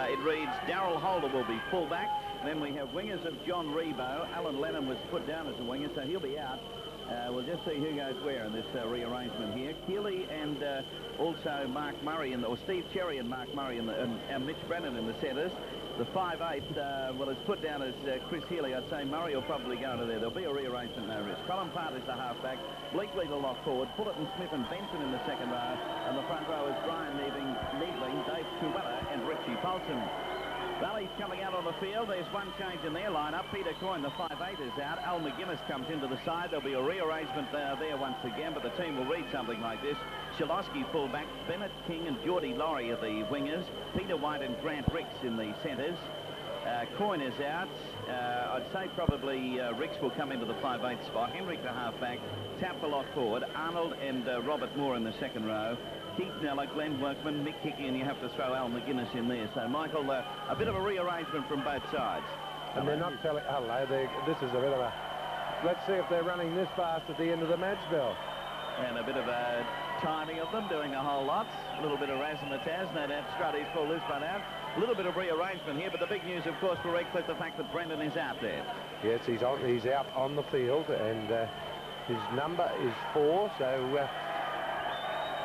It reads Darryl Holder will be fullback. Then we have wingers of John Rebo. Alan Lennon was put down as a winger, so he'll be out. We'll just see who goes where in this rearrangement here. Keeley and also Mark Murray, or Steve Cherry and Mark Murray and Mitch Brennan in the centres. The 5'8", well, it's put down as Chris Healy. I'd say Murray will probably go into there. There'll be a rearrangement, no risk. Colin Part is the halfback. Bleakley the lock forward. Fullerton, Smith and Benson in the second row. And the front row is Brian Needling, Dave Truella and Richie Paulson. Valley's coming out on the field. There's one change in their lineup. Peter Coyne, the 5'8", is out. Al McGuinness comes into the side. There'll be a rearrangement there once again, but the team will read something like this. Shalosky fullback, Bennett King and Geordie Laurie are the wingers. Peter White and Grant Ricks in the centres. Coyne is out. I'd say probably Ricks will come into the 5'8" spot. Henrik the halfback. Tap the lock forward. Arnold and Robert Moore in the second row. Keith Neller, Glenn Workman, Mick Hickey, and you have to throw Al McGuinness in there. So, Michael, a bit of a rearrangement from both sides. And they're not telling... Hello, this is a bit of a... Let's see if they're running this fast at the end of the match, Bill. And a bit of a timing of them, doing a whole lot. A little bit of razzmatazz, no doubt Strutty's pull this one out. A little bit of rearrangement here, but the big news, of course, for Redcliffe, the fact that Brendan is out there. Yes, he's out on the field, and his number is 4, so...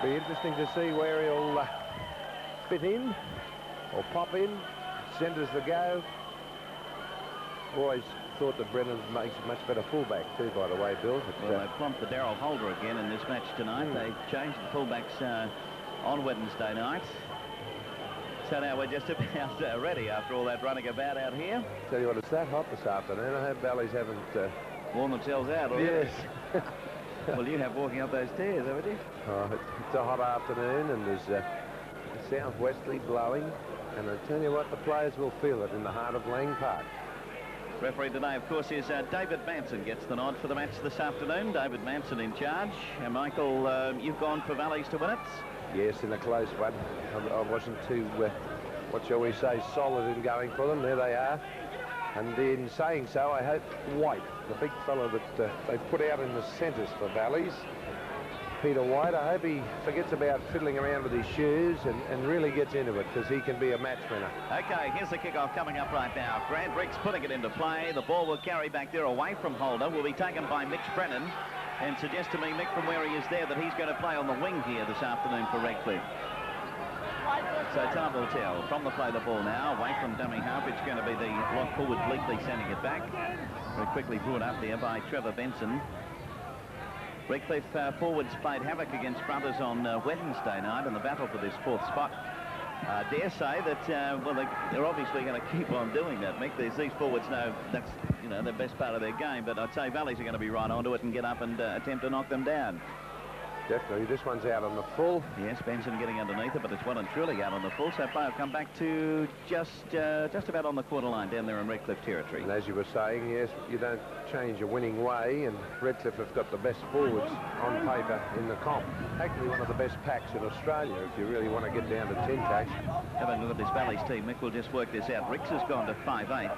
be interesting to see where he'll fit in or pop in. Centres the go. Always thought that Brennan makes a much better fullback too, by the way, Bill. Well, they plumped the Darryl Holder again in this match tonight. They changed the fullbacks on Wednesday night. So now we're just about ready after all that running about out here. Tell you what, it's that hot this afternoon. I hope Valleys haven't... worn themselves out already. Yes. Well, you have walking up those stairs, haven't you? Oh, it's a hot afternoon, and there's a southwesterly blowing, and I tell you what, the players will feel it in the heart of Lang Park. Referee today, of course, is David Manson. Gets the nod for the match this afternoon. David Manson in charge. And Michael, you've gone for Valleys to win it? Yes, in a close one. I wasn't too, what shall we say, solid in going for them. There they are. And in saying so, I hope White, the big fellow that they put out in the centres for Valleys, Peter White, I hope he forgets about fiddling around with his shoes and really gets into it, because he can be a match winner. Okay, here's the kickoff coming up right now. Grant Ricks putting it into play. The ball will carry back there away from Holder. Will be taken by Mitch Brennan. And suggests to me, Mick, from where he is there, that he's going to play on the wing here this afternoon for Redcliffe. So time will tell. From the play the ball now, away from dummy half. It's going to be the lock forward, Bleakley sending it back. Very quickly brought up there by Trevor Benson. Redcliffe forwards played havoc against Brothers on Wednesday night in the battle for this 4th spot. Dare say that, well, they're obviously going to keep on doing that, Mick. These forwards know that's, you know, the best part of their game, but I'd say Valleys are going to be right onto it and get up and attempt to knock them down. Definitely. This one's out on the full. Yes, Benson getting underneath it, but it's well and truly out on the full. So play will come back to just about on the quarter line down there in Redcliffe territory. And as you were saying, yes, you don't change a winning way, and Redcliffe have got the best forwards on paper in the comp. Actually one of the best packs in Australia if you really want to get down to 10 packs. Having a look at this Valleys team, Mick will just work this out. Ricks has gone to 5'8".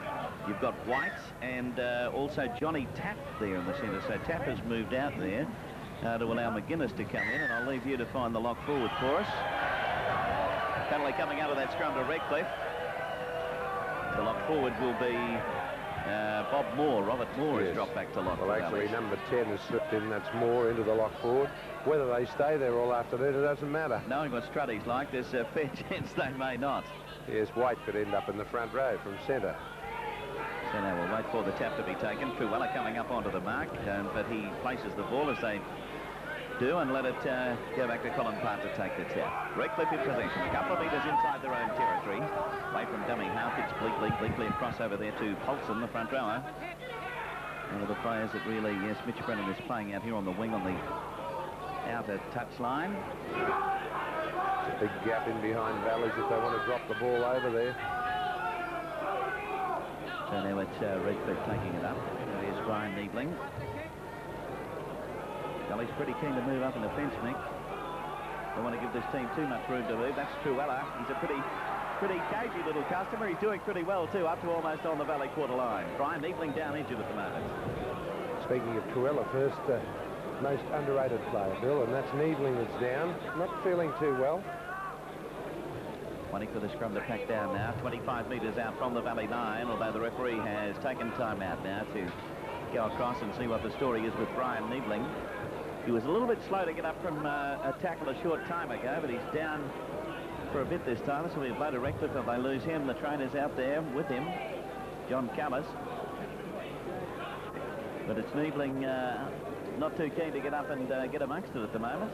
You've got White and also Johnny Tapp there in the centre. So Tapp has moved out there. To allow McGuinness to come in, and I'll leave you to find the lock forward for us. Penalty coming out of that scrum to Redcliffe. The lock forward will be Bob Moore. Robert Moore has dropped back to lock. Well, actually, number 10 has slipped in. That's Moore into the lock forward. Whether they stay there all afternoon, it doesn't matter. Knowing what Strutty's like, there's a fair chance they may not. Yes, White could end up in the front row from centre. So now we'll wait for the tap to be taken. Truella coming up onto the mark, but he places the ball as they do and let it go back to Colin Part to take the tap. Redcliffe in possession, a couple of metres inside their own territory. Away from dummy half, it's Bleakley across over there to Paulson, the front rower. One of the players that really, yes, Mitch Brennan is playing out here on the wing on the outer touch line. It's a big gap in behind Valleys if they want to drop the ball over there. So now it's Redcliffe taking it up. There's Brian Needling. Valleys pretty keen to move up in the fence, Mick. Don't want to give this team too much room to move. That's Truella. He's a pretty cagey little customer. He's doing pretty well too, up to almost on the Valley quarter line. Brian Needling down injured at the moment. Speaking of Truella, first most underrated player, Bill, and that's Needling that's down. Not feeling too well. Waiting for the scrum to pack down now. 25 metres out from the valley line, although the referee has taken time out now to go across and see what the story is with Brian Niebling. He was a little bit slow to get up from a tackle a short time ago, but he's down for a bit this time. This will be a blow to Redcliffe if they lose him. The trainer's out there with him, John Callis. But it's Niebling not too keen to get up and get amongst it at the moment.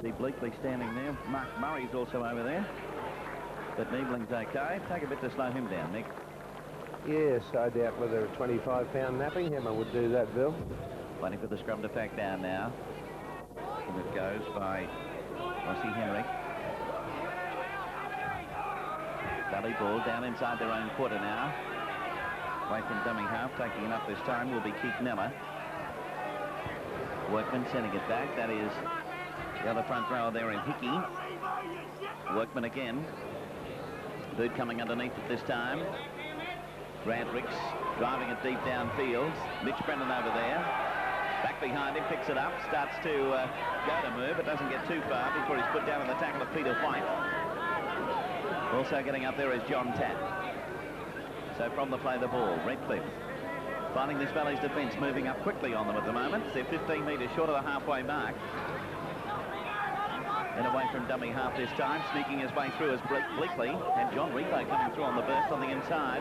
See Bleakley standing there. Mark Murray's also over there. But Niebling's okay. Take a bit to slow him down, Nick. Yes, I doubt whether a 25-pound napping hammer would do that, Bill. Waiting for the scrum to pack down now. And it goes by Rossi Henrik. Valley ball down inside their own quarter now. Away from dummy half, taking it up this time will be Keith Neller. Workman sending it back. That is the other front rower there in Hickey. Workman again. Boot coming underneath it this time. Grant Ricks driving it deep downfield. Mitch Brennan over there. Back behind him, picks it up, starts to go to move, but doesn't get too far before he's put down in the tackle of Peter White. Also getting up there is John Tatt. So from the play the ball, Redcliffe finding this Valley's defence moving up quickly on them at the moment. They're 15 metres short of the halfway mark. And away from dummy half this time, sneaking his way through is Bleakley, and John Rebo coming through on the burst on the inside.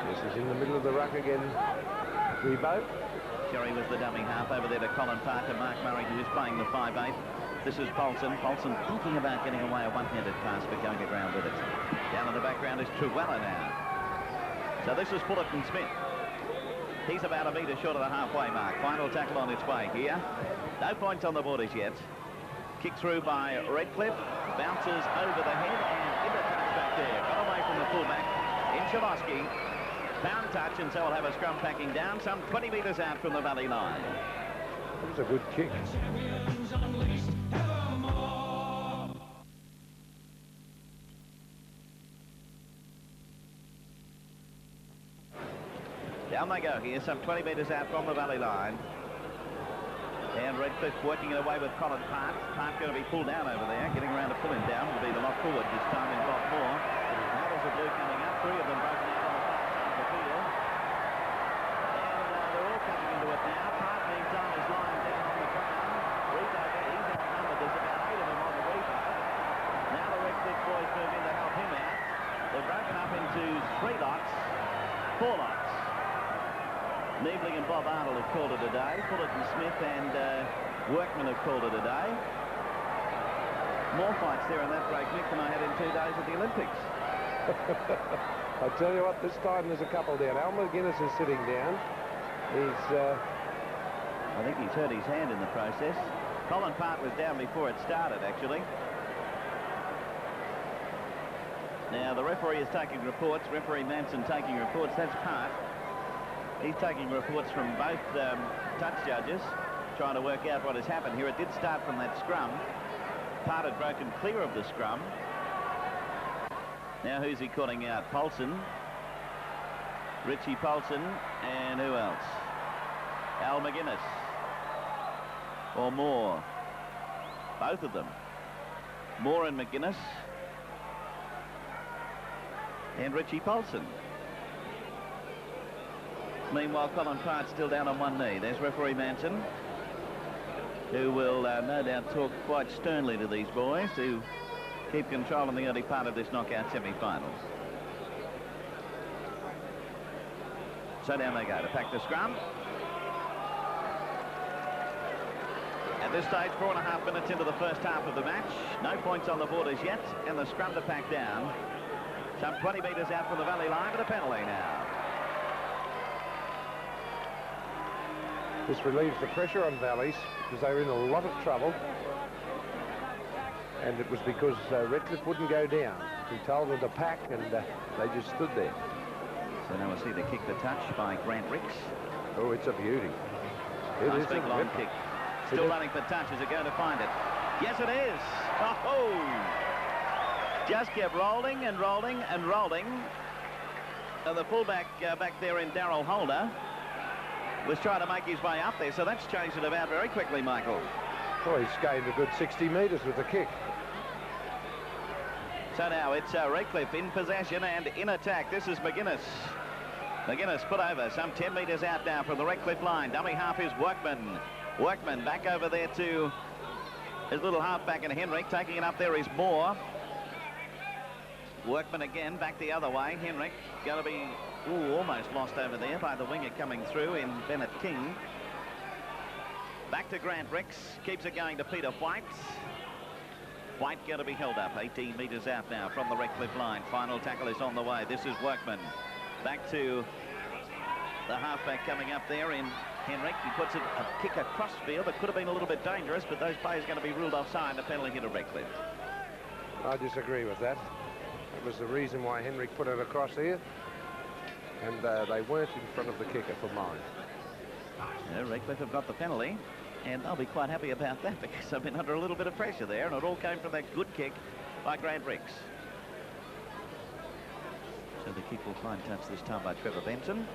This is in the middle of the ruck again, Rebo. Sherry was the dummy half over there to Colin Parker. Mark Murray, who is playing the 5/8. This is Paulson. Paulson thinking about getting away a one-handed pass, but going around with it. Down in the background is Truella now. So this is Fullerton Smith. He's about a metre short of the halfway mark. Final tackle on its way here. No points on the borders yet. Kick through by Redcliffe. Bounces over the head and into touch back there. Got away from the fullback in Chavosky. Pound touch, and so we'll have a scrum packing down some 20 metres out from the valley line. That was a good kick. Down they go here, some 20 metres out from the valley line. And Redcliffe working it away with Colin Part. Part going to be pulled down over there. Getting around to pull him down will be the lock forward this time in Bob Moore. Now there's a blue coming up. Three of them broken out on the far side of the field. And they're all coming into it now. Part meantime is lying down on the ground. Rebo, he's outnumbered. There's about 8 of them on the Rebo. Now the Redcliffe boys move in to help him out. They're broken up into 3 lots, 4 lots. Niebling and Bob Arnold have called it a day. Fullerton Smith and Workman have called it a day. More fights there in that break, Nick, than I had in 2 days at the Olympics. I tell you what, this time there's a couple down. Al McGuinness is sitting down. He's... I think he's hurt his hand in the process. Colin Part was down before it started, actually. Now, the referee is taking reports. Referee Manson taking reports. That's Part. He's taking reports from both touch judges, trying to work out what has happened here. It did start from that scrum. Part had broken clear of the scrum. Now who's he calling out? Paulson. Richie Paulson. And who else? Al McGuinness. Or Moore. Both of them. Moore and McGuinness. And Richie Paulson. Meanwhile, Colin Part's still down on one knee. There's referee Manson, who will no doubt talk quite sternly to these boys to keep control in the early part of this knockout semi-finals. So down they go to pack the scrum. At this stage, 4.5 minutes into the first half of the match. No points on the borders yet, and the scrum to pack down. Some 20 metres out from the valley line, but a penalty now. This relieves the pressure on Valleys because they were in a lot of trouble. And it was because Redcliffe wouldn't go down. He told them to pack, and they just stood there. So now we'll see the kick to touch by Grant Ricks. Oh, it's a beauty. It nice is big long kick. Still running for touch. Is it going to find it? Yes, it is. Oh! Just kept rolling and rolling and rolling. And the fullback back there in Darryl Holder was trying to make his way up there, so that's changed it about very quickly, Michael. Well, he's gained a good 60 metres with the kick. So now it's Redcliffe in possession and in attack. This is McGuinness. McGuinness put over some 10 metres out now from the Redcliffe line. Dummy half is Workman. Workman back over there to his little halfback in Henrik. Taking it up there is Moore. Workman again back the other way. Henrik going to be almost lost over there by the winger coming through in Bennett King. Back to Grant Ricks. Keeps it going to Peter White. White going to be held up 18 metres out now from the Redcliffe line. Final tackle is on the way. This is Workman. Back to the halfback coming up there in Henrik. He puts a kick across field that could have been a little bit dangerous, but those players are going to be ruled offside. A penalty hit to Redcliffe. I disagree with that. It was the reason why Henrik put it across here, and they weren't in front of the kicker for mine. Redcliffe have got the penalty, and they'll be quite happy about that because they've been under a little bit of pressure there, and it all came from that good kick by Grant Ricks. So the kick will find touch this time by Trevor Benson.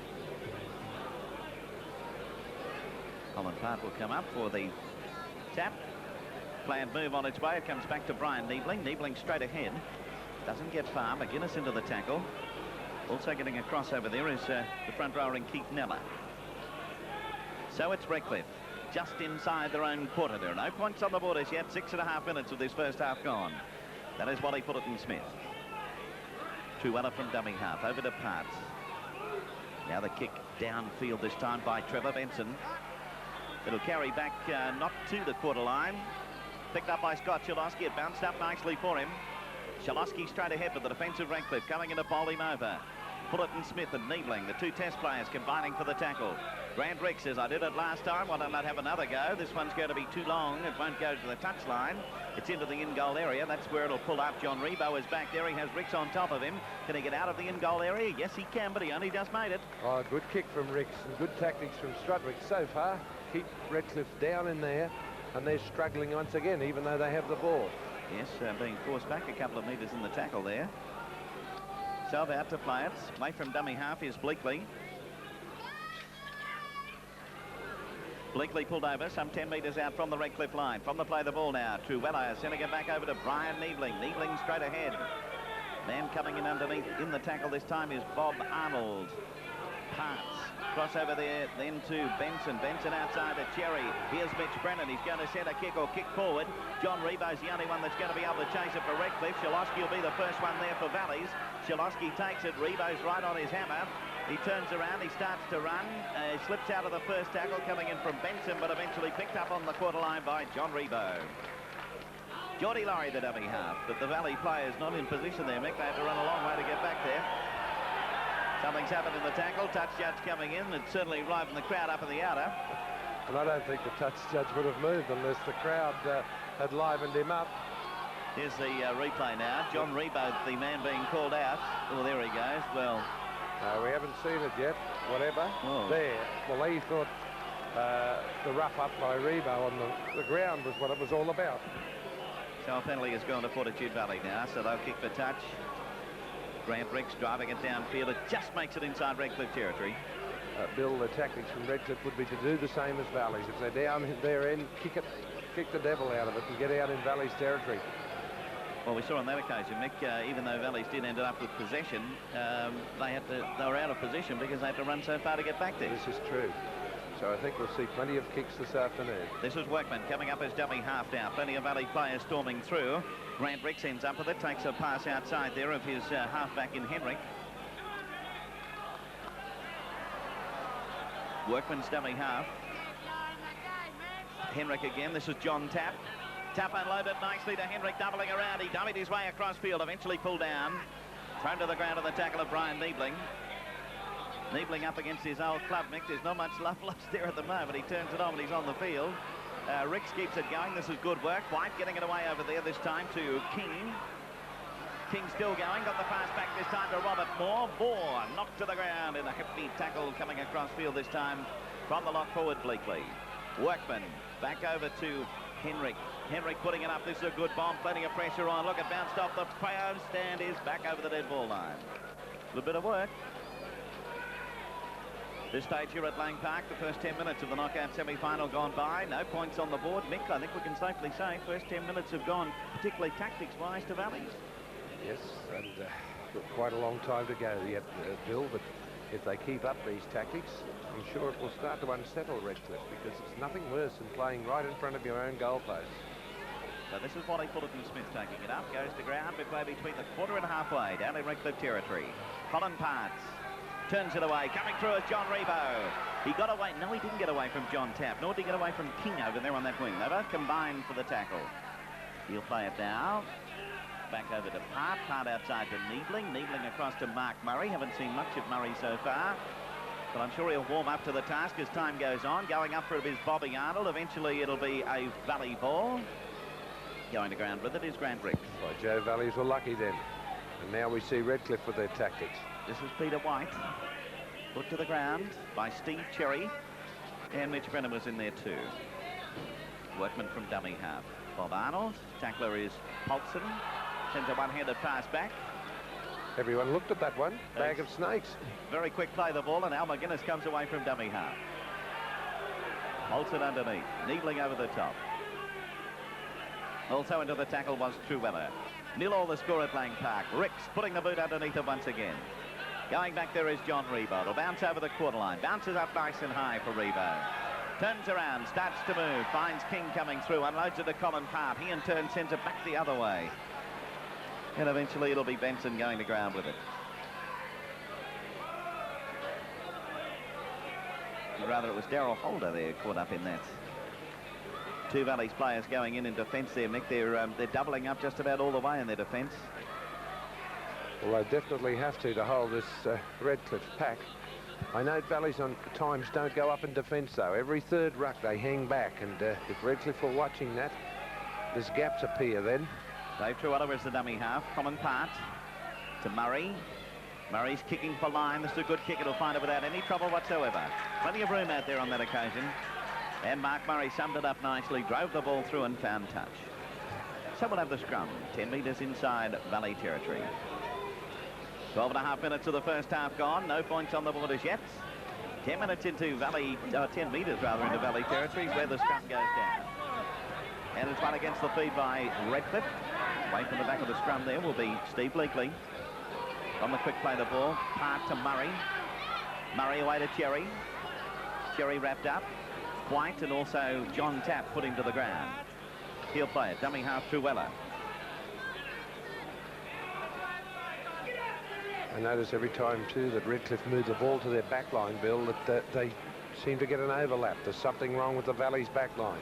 Colin Part will come up for the tap. Planned move on its way. It comes back to Brian Niebling. Niebling straight ahead. Doesn't get far. McGuinness into the tackle. Also getting a cross over there is the front rower in Keith Neller. So it's Redcliffe just inside their own quarter. There are no points on the board as yet. 6.5 minutes of this first half gone. That is Wally Fullerton-Smith. Truella from dummy half over to Parts. Now the kick downfield this time by Trevor Benson. It'll carry back not to the quarter line. Picked up by Scott Shalosky. It bounced up nicely for him. Shalosky straight ahead with the defensive Redcliffe coming in to bowl him over. Fullerton-Smith and Niebling, the two test players combining for the tackle. Grant Ricks says, I did it last time, why don't I have another go? This one's going to be too long. It won't go to the touchline. It's into the in-goal area. That's where it'll pull up. John Rebo is back there. He has Ricks on top of him. Can he get out of the in-goal area? Yes, he can, but he only just made it. Oh, good kick from Ricks and good tactics from Strudwick so far. Keep Redcliffe down in there, and they're struggling once again, even though they have the ball. Yes, being forced back a couple of metres in the tackle there. So out to play it. Play from dummy half is Bleakley. Bleakley pulled over some 10 metres out from the Redcliffe line. From the play the ball now. Truella sending it back over to Brian Niebling. Niebling straight ahead. Man coming in underneath in the tackle this time is Bob Arnold. Parts. Crossover there then to Benson. Benson outside to Cherry. Here's Mitch Brennan. He's going to set a kick or kick forward. John Rebo's the only one that's going to be able to chase it for Redcliffe. Shalosky will be the first one there for Valleys. Shalosky takes it. Rebo's right on his hammer. He turns around. He starts to run. He slips out of the first tackle coming in from Benson, but eventually picked up on the quarter line by John Rebo. Geordie Laurie, the dummy half, but the Valley players not in position there, Mick. They have to run a long way to get back there. Something's happened in the tackle. Touch judge coming in and certainly riven the crowd up in the outer. And I don't think the touch judge would have moved unless the crowd had livened him up. Here's the replay now. John Rebo, the man being called out. Oh, there he goes. Well, we haven't seen it yet. Whatever. Oh. There. Well, he thought the rough up by Rebo on the ground was what it was all about. So a penalty has gone to Fortitude Valley now, so they'll kick for touch. Grant Ricks driving it downfield. It just makes it inside Redcliffe territory. Bill, the tactics from Redcliffe would be to do the same as Valleys. If they're down their end, kick the devil out of it and get out in Valleys territory. Well, we saw on that occasion, Mick, even though Valleys did end up with possession, they were out of position because they had to run so far to get back there. This is true. So I think we'll see plenty of kicks this afternoon. This is Workman coming up as dummy half now. Plenty of Valley players storming through. Grant Ricks ends up with it, takes a pass outside there of his halfback in Henrik. Workman's dummy half. Henrik again. This is John Tapp. Tapp unloaded nicely to Henrik, doubling around. He dummied his way across field, eventually pulled down. Thrown to the ground of the tackle of Brian Niebling. Niebling up against his old club, Mick. There's not much love lost there at the moment. He turns it on and he's on the field. Ricks keeps it going. This is good work. White getting it away over there this time to King. King still going. Got the pass back this time to Robert Moore. Moore knocked to the ground in a hefty tackle coming across field this time from the lock forward Bleakley. Workman back over to Henrik. Henrik putting it up. This is a good bomb. Plenty of pressure on. Look, it bounced off the post and is back over the dead ball line. A little bit of work. This stage here at Lang Park, the first 10 minutes of the knockout semi-final gone by. No points on the board. Mick, I think we can safely say first 10 minutes have gone, particularly tactics-wise, to Valleys. Yes, and got quite a long time to go yet, Bill, but if they keep up these tactics, I'm sure it will start to unsettle Redcliffe, because it's nothing worse than playing right in front of your own goalpost. So this is Wally Fullerton-Smith taking it up, goes to ground midway between the quarter and halfway, down in Redcliffe territory. Colin Parts turns it away, coming through is John Rebo. He got away, no, he didn't get away from John Tapp, nor did he get away from King over there on that wing. They both combined for the tackle. He'll play it now. Back over to Part outside to Neebling across to Mark Murray. Haven't seen much of Murray so far, but I'm sure he'll warm up to the task as time goes on. Going up for it is Bobby Arnold. Eventually it'll be a Valley ball. Going to ground with it is Grant Ricks. Well, Joe Valleys were lucky then. And now we see Redcliffe with their tactics. This is Peter White. Put to the ground by Steve Cherry. And Mitch Brennan was in there too. Workman from dummy half. Bob Arnold. Tackler is Paulson. Sends a one-handed pass back. Everyone looked at that one. Bag of snakes. Very quick play the ball, and Al McGuinness comes away from dummy half. Paulson underneath. Neebling over the top. Also into the tackle was Truella. 0-0 the score at Lang Park. Ricks putting the boot underneath it once again. Going back there is John Rebo. It'll bounce over the quarter line. Bounces up nice and high for Rebo. Turns around, starts to move. Finds King coming through. Unloads it to Colin Part. He in turn sends it back the other way. And eventually it'll be Benson going to ground with it. Or rather, it was Darryl Holder there caught up in that. Two Valleys players going in defence there, Mick. They're doubling up just about all the way in their defence. Well, they definitely have to hold this Redcliffe pack. I know Valleys on times don't go up in defence, though. Every third ruck they hang back, and if Redcliffe were watching that, there's gaps appear then. Dave Truella is the dummy half. Common Part to Murray. Murray's kicking for line. This is a good kick. It'll find it without any trouble whatsoever. Plenty of room out there on that occasion. And Mark Murray summed it up nicely, drove the ball through and found touch. So we'll have the scrum. 10 metres inside Valley territory. 12.5 minutes of the first half gone. No points on the board as yet. 10 minutes into Valley, 10 metres rather into Valley territory where the scrum goes down. And it's run against the feed by Redcliffe. Away from the back of the scrum there will be Steve Bleakley. On the quick play the ball. Part to Murray. Murray away to Cherry. Cherry wrapped up. White and also John Tapp put him to the ground. He'll play it. Dummy half Truella. I notice every time too that Redcliffe move the ball to their back line, Bill, that they seem to get an overlap. There's something wrong with the Valley's back line.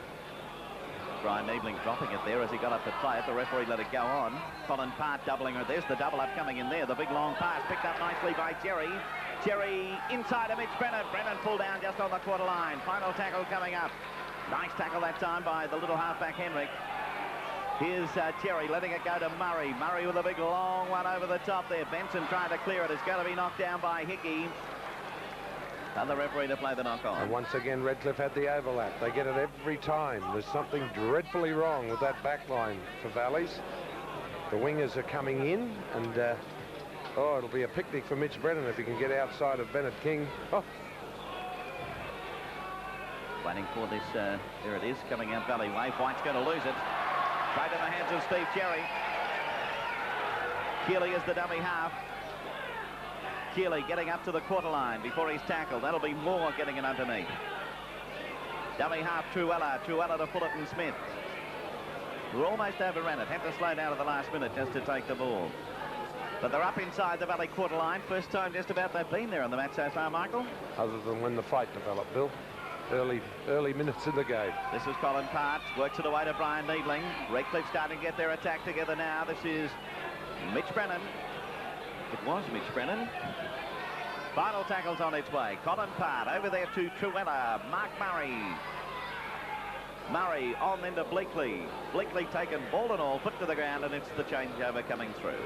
Brian Neebling dropping it there as he got up to play it. The referee let it go on. Colin Part doubling her. There's the double up coming in there. The big long pass picked up nicely by Cherry. Cherry inside of Mitch Brennan. Brennan pulled down just on the quarter line. Final tackle coming up. Nice tackle that time by the little halfback Henrik. Here's Cherry letting it go to Murray. Murray with a big long one over the top there. Benson trying to clear it. It's going to be knocked down by Hickey. And the referee to play the knock on. And once again, Redcliffe had the overlap. They get it every time. There's something dreadfully wrong with that back line for Valleys. The wingers are coming in, and oh, it'll be a picnic for Mitch Brennan if he can get outside of Bennett King. Oh. Waiting for this, there it is, coming out Valley way. White's going to lose it. Right in the hands of Steve Cherry. Keeley is the dummy half. Keeley getting up to the quarter line before he's tackled. That'll be Moore getting it underneath. Dummy half Truella. Truella to Fullerton-Smith. Who almost overran it. Had to slow down at the last minute just to take the ball. But they're up inside the Valley quarter line. First time just about they've been there on the match so far, Michael. Other than when the fight developed, Bill. Early minutes in the game. This is Colin Part. Works it away to Brian Neebling. Redcliffe starting to get their attack together now. This is Mitch Brennan. It was Mitch Brennan. Final tackle's on its way. Colin Part over there to Truella. Mark Murray. Murray on into Bleakley. Bleakley taken ball and all, put to the ground, and it's the changeover coming through.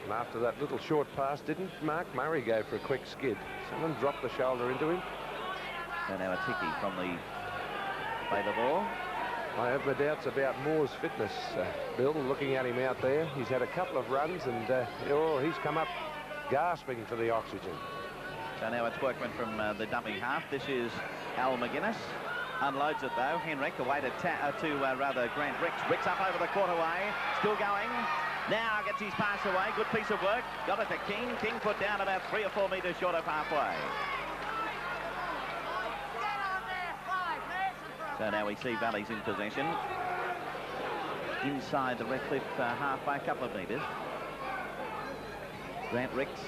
And after that little short pass, didn't Mark Murray go for a quick skid? Someone dropped the shoulder into him. And now it's Hickey from the play the ball. I have my doubts about Moore's fitness, Bill, looking at him out there. He's had a couple of runs, and he's come up gasping for the oxygen. So now it's Workman from the dummy half. This is Al McGuinness. Unloads it, though. Henrik away to Grant Ricks. Ricks up over the quarterway. Still going. Now gets his pass away. Good piece of work. Got it to King. King put down about 3 or 4 metres short of halfway. So now we see Valleys in possession. Inside the Redcliffe half by a couple of metres. Grant Ricks.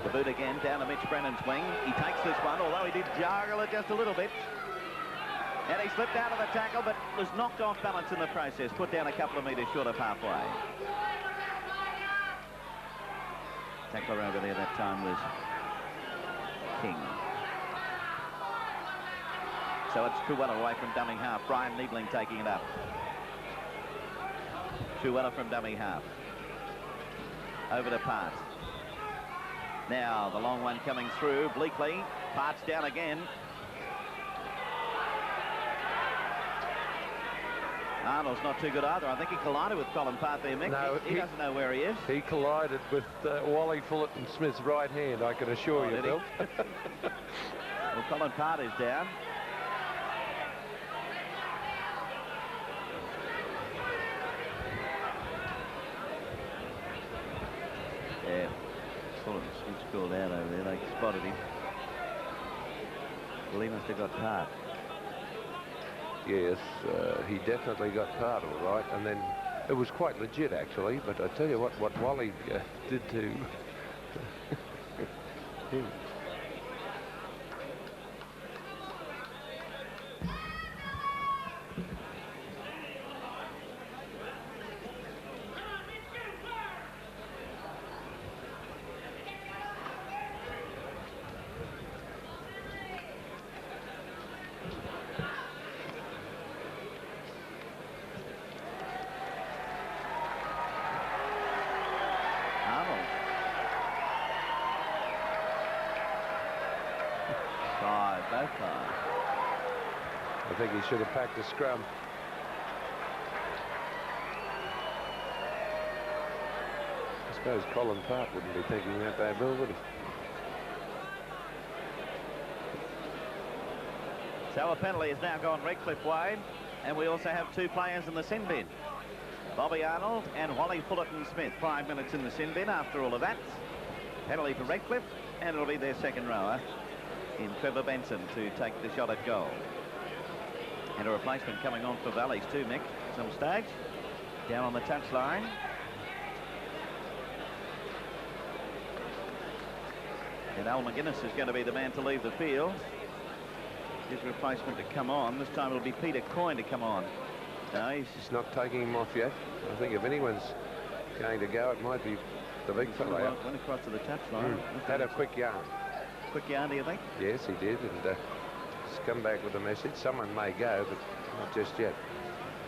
The boot again down to Mitch Brennan's wing. He takes this one, although he did joggle it just a little bit. And he slipped out of the tackle, but was knocked off balance in the process. Put down a couple of metres short of halfway. Tackler over there that time was King. So it's Truella away from dummy half. Brian Niebling taking it up. Truella from dummy half. Over to Part. Now the long one coming through. Bleakley. Part's down again. Arnold's not too good either. I think he collided with Colin Part there, Mick. No, he doesn't know where he is. He collided with Wally Fullerton Smith's right hand, I can assure you, Bill. Well, Colin Part is down. Yeah, Fullerton Smith's called out over there. They spotted him. Well, he must have got Part. Yes, he definitely got Part all right, and then it was quite legit actually, but I tell you what Wally did to him. I think he should have packed a scrum. I suppose Colin Part wouldn't be thinking that there, Bill, would he? So a penalty has now gone Redcliffe way, and we also have 2 players in the sin bin. Bobby Arnold and Wally Fullerton Smith. 5 minutes in the sin bin after all of that. Penalty for Redcliffe, and it'll be their second rower in Trevor Benson to take the shot at goal. And a replacement coming on for Valleys too, Mick, at some stage. Down on the touchline. And Al McGuinness is going to be the man to leave the field. His replacement to come on. This time it'll be Peter Coyne to come on. No, he's not taking him off yet. I think if anyone's going to go, it might be the big fella. Went across to the touchline. Had a quick yarn. Quick yarn, do you think? Yes, he did, and he's come back with a message. Someone may go, but not just yet.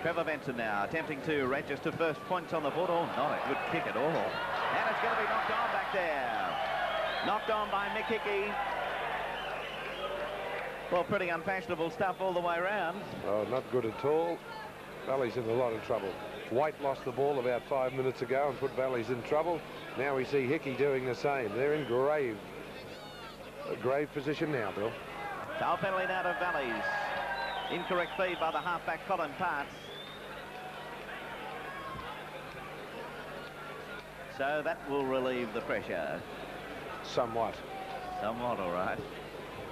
Trevor Benson now attempting to register first points on the board. Oh, not a good kick at all. And it's going to be knocked on back there. Knocked on by Mick Hickey. Well, pretty unfashionable stuff all the way around. Oh, not good at all. Valleys in a lot of trouble. White lost the ball about 5 minutes ago and put Valleys in trouble. Now we see Hickey doing the same. They're in grave position now, Bill. Foul penalty now to Valleys. Incorrect feed by the halfback Colin Parts. So that will relieve the pressure. Somewhat. Somewhat, all right.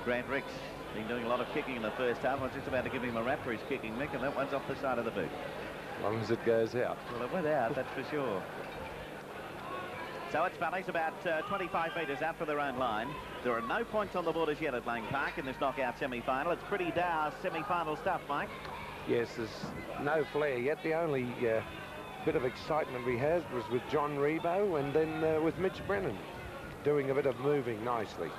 Grant Ricks been doing a lot of kicking in the first half. I was just about to give him a rap for his kicking, Mick, and that one's off the side of the boot. As long as it goes out. Well, it went out, that's for sure. So it's Valleys about 25 metres out for their own line. There are no points on the board as yet at Lang Park in this knockout semi-final. It's pretty dour semi-final stuff, Mike. Yes, there's no flair yet. The only bit of excitement we had was with John Rebo and then with Mitch Brennan doing a bit of moving nicely.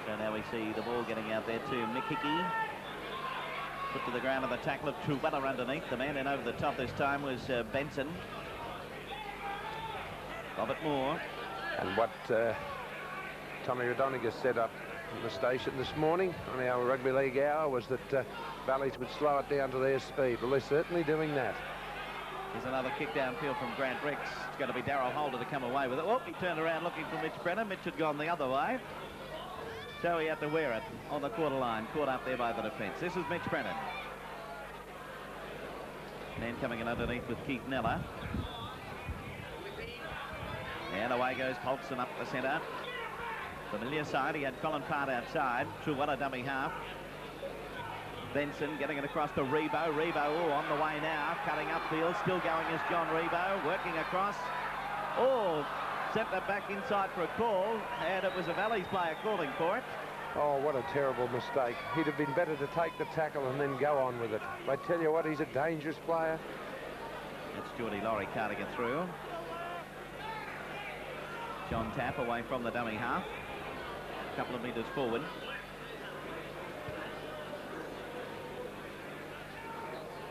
So now we see the ball getting out there to Mick Hickey. Put to the ground of the tackle of Truella underneath. The man in over the top this time was Benson. Robert Moore. And what Tommy O'Donoghue set up in the station this morning on our rugby league hour was that Valleys would slow it down to their speed. Well, they're certainly doing that. Here's another kick downfield from Grant Ricks. It's going to be Darryl Holder to come away with it. Oh, he turned around looking for Mitch Brennan. Mitch had gone the other way. So he had to wear it on the quarter line, caught up there by the defence. This is Mitch Brennan. And then coming in underneath with Keith Neller. And away goes Holson up the centre. Familiar side, he had Colin Part outside. True, what a dummy half. Benson getting it across to Rebo. Rebo on the way now, cutting upfield, still going is John Rebo, working across. Sent that back inside for a call, and it was a Valleys player calling for it. Oh, what a terrible mistake. He'd have been better to take the tackle and then go on with it. I tell you what, he's a dangerous player. It's Geordie Laurie carting it through. John Tapp away from the dummy half. A couple of metres forward.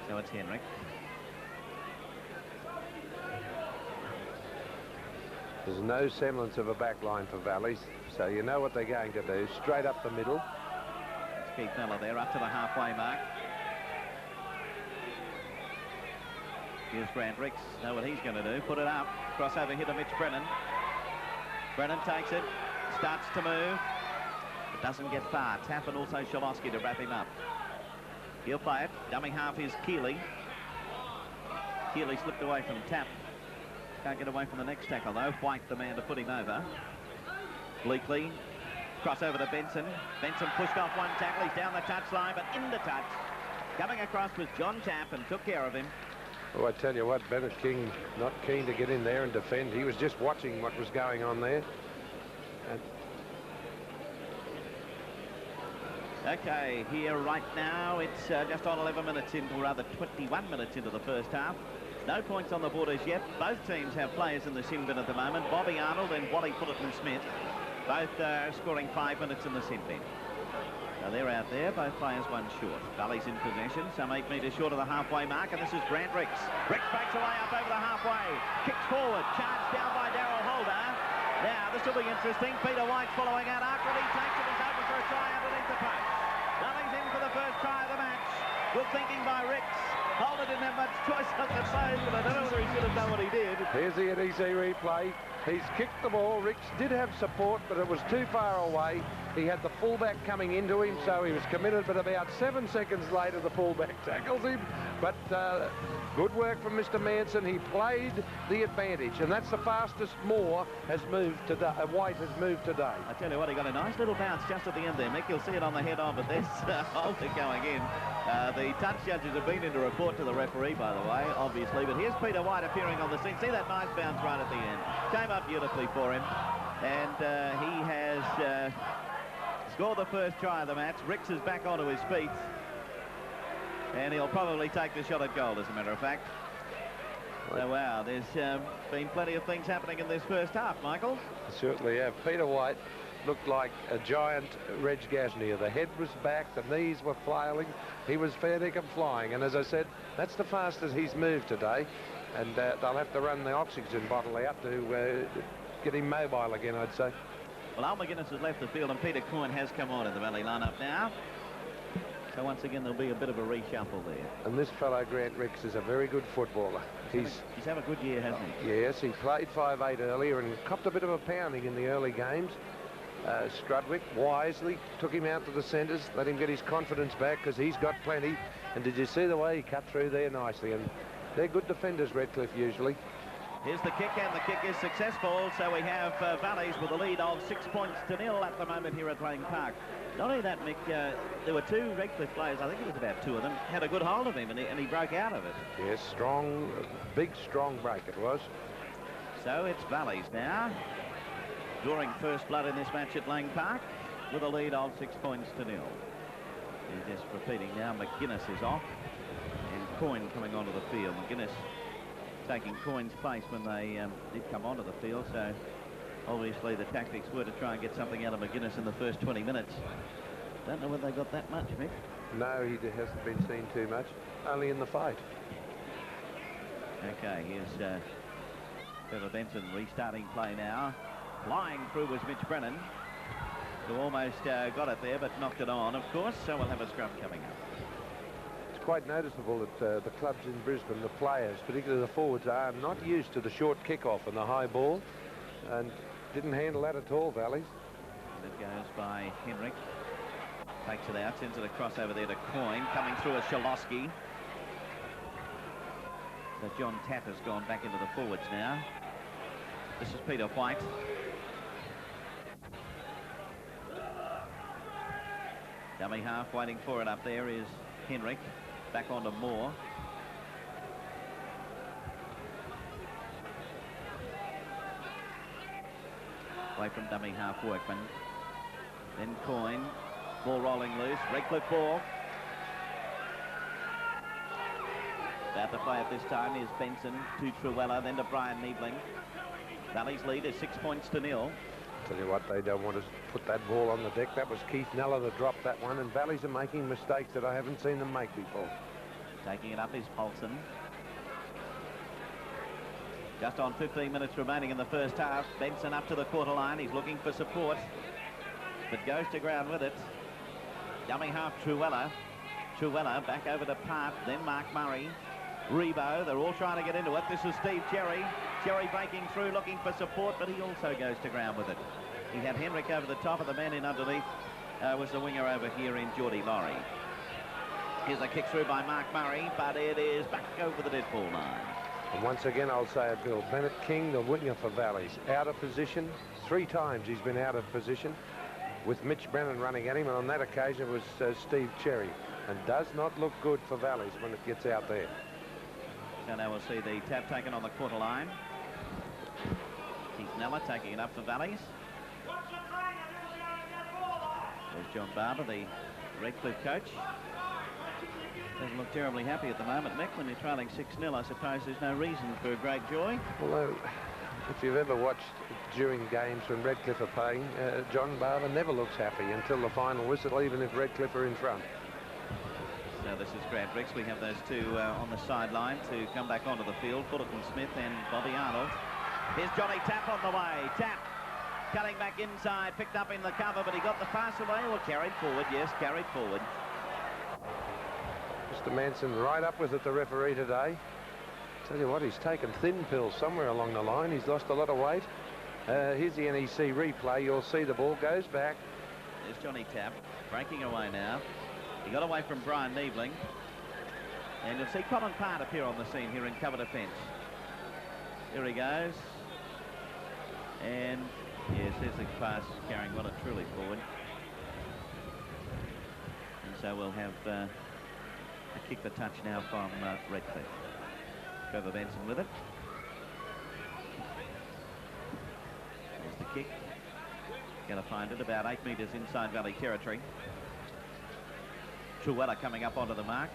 So it's Henrik. There's no semblance of a back line for Valleys, so you know what they're going to do. Straight up the middle. It's Keith Miller there, up to the halfway mark. Here's Grant Ricks. Know what he's going to do. Put it up. Crossover here to Mitch Brennan. Brennan takes it. Starts to move. It doesn't get far. Tapp and also Shalosky to wrap him up. He'll play it. Dummy half is Keeley. Keeley slipped away from Tapp. Can't get away from the next tackle though. White the man to put him over. Bleakley. Cross over to Benson. Benson pushed off one tackle. He's down the touchline, but in the touch. Coming across was John Tapp and took care of him. Oh, I tell you what, Bennett King not keen to get in there and defend. He was just watching what was going on there. Okay, here right now it's just on 11 minutes into, or rather 21 minutes into the first half. No points on the board as yet. Both teams have players in the sin bin at the moment. Bobby Arnold and Wally Fullerton-Smith, both scoring 5 minutes in the sin bin. So they're out there, both players one short. Valleys in possession, some 8 metres short of the halfway mark, and this is Grant Ricks. Ricks breaks away up over the halfway, kicks forward, charged down by Darryl Holder. Now, this will be interesting. Peter White following out. Arkley takes it, he's open for a try underneath the post. Valleys in for the first try of the match. Good thinking by Ricks. Holder didn't have much choice on the phase, but I don't know whether he should have done what he did. Here's the NEC replay. He's kicked the ball. Ricks did have support, but it was too far away. He had the fullback coming into him, so he was committed, but about 7 seconds later, the fullback tackles him. But good work from Mr. Manson. He played the advantage, and that's the fastest Moore has moved today. White has moved today. I tell you what, he got a nice little bounce just at the end there, Mick. You'll see it on the head on, but there's Holder going in. The touch judges have been in to report to the referee, by the way, obviously. But here's Peter White appearing on the scene. See that nice bounce right at the end. Came up beautifully for him. And he has scored the first try of the match. Ricks is back onto his feet. And he'll probably take the shot at goal, as a matter of fact. So, wow, there's been plenty of things happening in this first half, Michael. Certainly have. Peter White looked like a giant Reg Gasnier. The head was back, the knees were flailing. He was fair dinkum flying, and as I said, that's the fastest he's moved today. And they'll have to run the oxygen bottle out to get him mobile again, I'd say. Well, Al McGuinness has left the field, and Peter Coyne has come on in the Valley lineup now. So once again, there'll be a bit of a reshuffle there. And this fellow, Grant Ricks, is a very good footballer. He's had a good year, hasn't he? Yes, he played 5'8" earlier and copped a bit of a pounding in the early games. Strudwick wisely took him out to the centres, let him get his confidence back, because he's got plenty. And did you see the way he cut through there nicely? And they're good defenders, Redcliffe, usually. Here's the kick, and the kick is successful. So we have Valleys with a lead of 6 points to 0 at the moment here at Lang Park. Not only that, Mick, there were two Redcliffe players, I think it was about 2 of them, had a good hold of him, and he broke out of it. Yes, strong, big, strong break it was. So it's Valleys now, drawing first blood in this match at Lang Park, with a lead of 6 points to 0. He's just repeating now, McGuinness is off, and Coyne coming onto the field. McGuinness taking Coyne's place when they did come onto the field, so obviously the tactics were to try and get something out of McGuinness in the first 20 minutes. Don't know whether they got that much, Mick. No, he hasn't been seen too much, only in the fight. Okay, here's Trevor Benson restarting play now. Flying through was Mitch Brennan, who almost got it there but knocked it on, of course, so we'll have a scrum coming up. It's quite noticeable that the clubs in Brisbane, the players, particularly the forwards, are not used to the short kick-off and the high ball, and didn't handle that at all, Valleys. And it goes by Henrik. Takes it out, sends it across over there to Coyne, coming through as Shalosky. So John Tapp has gone back into the forwards now. This is Peter White. Dummy half waiting for it up there is Henrik. Back onto Moore. Away from dummy half Workman. Then Coyne. Ball rolling loose. Redcliffe ball. About to play at this time is Benson to Truella, then to Brian Niebling. Valley's lead is 6 points to 0. Tell you what, they don't want to put that ball on the deck. That was Keith Neller that dropped that one, and Valleys are making mistakes that I haven't seen them make before. Taking it up is Paulson. Just on 15 minutes remaining in the first half. Benson up to the quarter line. He's looking for support, but goes to ground with it. Dummy half Truella. Truella back over to Part, then Mark Murray. Rebo, they're all trying to get into it. This is Steve Cherry. Cherry breaking through, looking for support, but he also goes to ground with it. He had Henrik over the top, of the man in underneath was the winger over here in Geordie Laurie. Here's a kick through by Mark Murray, but it is back over the dead ball line. And once again, I'll say it, Bill. Bennett King, the winger for Valleys, out of position. 3 times he's been out of position with Mitch Brennan running at him, and on that occasion it was Steve Cherry. And does not look good for Valleys when it gets out there. So now we'll see the tap taken on the quarter line. Keith Neller taking it up for Valleys. There's John Barber, the Redcliffe coach. Doesn't look terribly happy at the moment, Mick. When you're trailing 6-0, I suppose there's no reason for great joy. Although, if you've ever watched during games when Redcliffe are playing, John Barber never looks happy until the final whistle, even if Redcliffe are in front. So this is Grant Ricks. We have those two on the sideline to come back onto the field. Fullerton Smith and Bobby Arnold. Here's Johnny Tapp on the way. Tapp cutting back inside, picked up in the cover, but he got the pass away, or carried forward. Yes, carried forward. Mr. Manson right up with it, the referee today. Tell you what, he's taken thin pills somewhere along the line. He's lost a lot of weight. Here's the NEC replay. You'll see the ball goes back. There's Johnny Tapp breaking away now. He got away from Brian Niebling. And you'll see Colin Part appear on the scene here in cover defence. Here he goes. And yes, there's the pass carrying well and truly forward. And so we'll have a kick for touch now from Redcliffe. Trevor Benson with it. There's the kick. Going to find it about 8 metres inside Valley territory. Truella coming up onto the mark.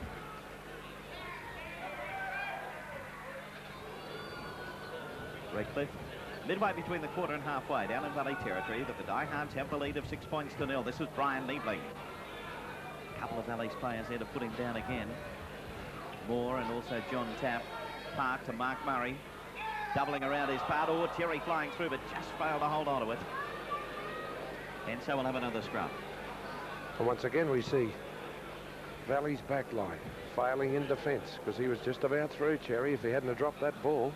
Redcliffe midway between the quarter and halfway down in Valley territory, but the Diehards have the lead of 6 points to 0. This is Brian Niebling. A couple of Valley's players there to put him down again. Moore and also John Tapp. Park to Mark Murray. Doubling around his part. Oh, Terry flying through, but just failed to hold on to it. And so we'll have another scrum. And once again we see Valley's back line failing in defence, because he was just about through, Cherry, if he hadn't have dropped that ball.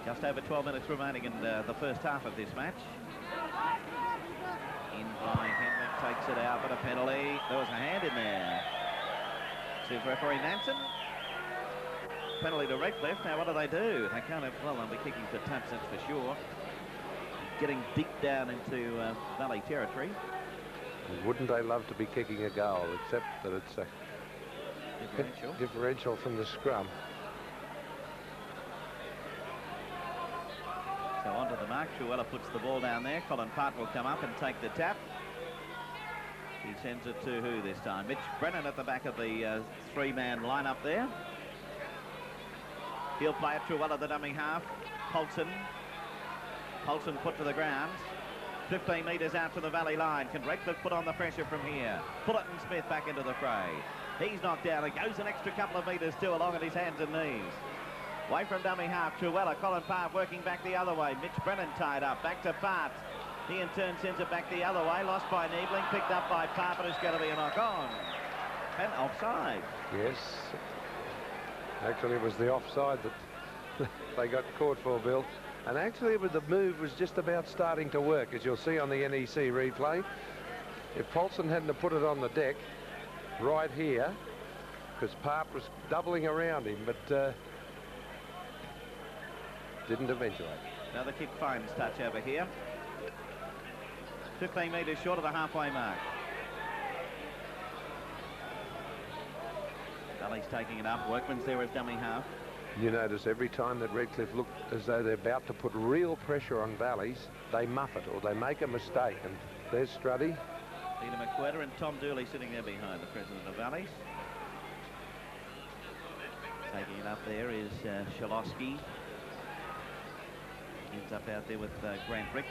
Just over 12 minutes remaining in the first half of this match. In by Henrik, takes it out, but a penalty. There was a hand in there. Says referee Nansen. Penalty to Redcliffe. Now what do? They can't have, well, they'll be kicking for touch, that's for sure. Getting deep down into Valley territory. Wouldn't they love to be kicking a goal, except that it's a differential from the scrum. So onto the mark. Truella puts the ball down there. Colin Part will come up and take the tap. He sends it to who this time? Mitch Brennan at the back of the 3-man lineup there. He'll play it. Truella, the dummy half. Paulson put to the ground. 15 metres out to the Valley line. Can Redcliffe put on the pressure from here? Fullerton Smith back into the fray. He's knocked down. It goes an extra couple of metres too, along at his hands and knees. Away from dummy half, Truella. Colin Part working back the other way. Mitch Brennan tied up. Back to Part. He in turn sends it back the other way. Lost by Niebling. Picked up by Part, but it's going to be a knock on. And offside. Yes. Actually, it was the offside that they got caught for, Bill. And actually, the move was just about starting to work, as you'll see on the NEC replay. If Paulson hadn't have put it on the deck right here, because Part was doubling around him, but didn't eventuate. Another kick finds touch over here. 15 metres short of the halfway mark. Valley's taking it up. Workman's there as dummy half. You notice every time that Redcliffe look as though they're about to put real pressure on Valleys, they muff it or they make a mistake. And there's Struddy. Peter McWhirter and Tom Dooley sitting there behind the president of Valleys. Taking it up there is Shalosky. Ends up out there with Grant Ricks,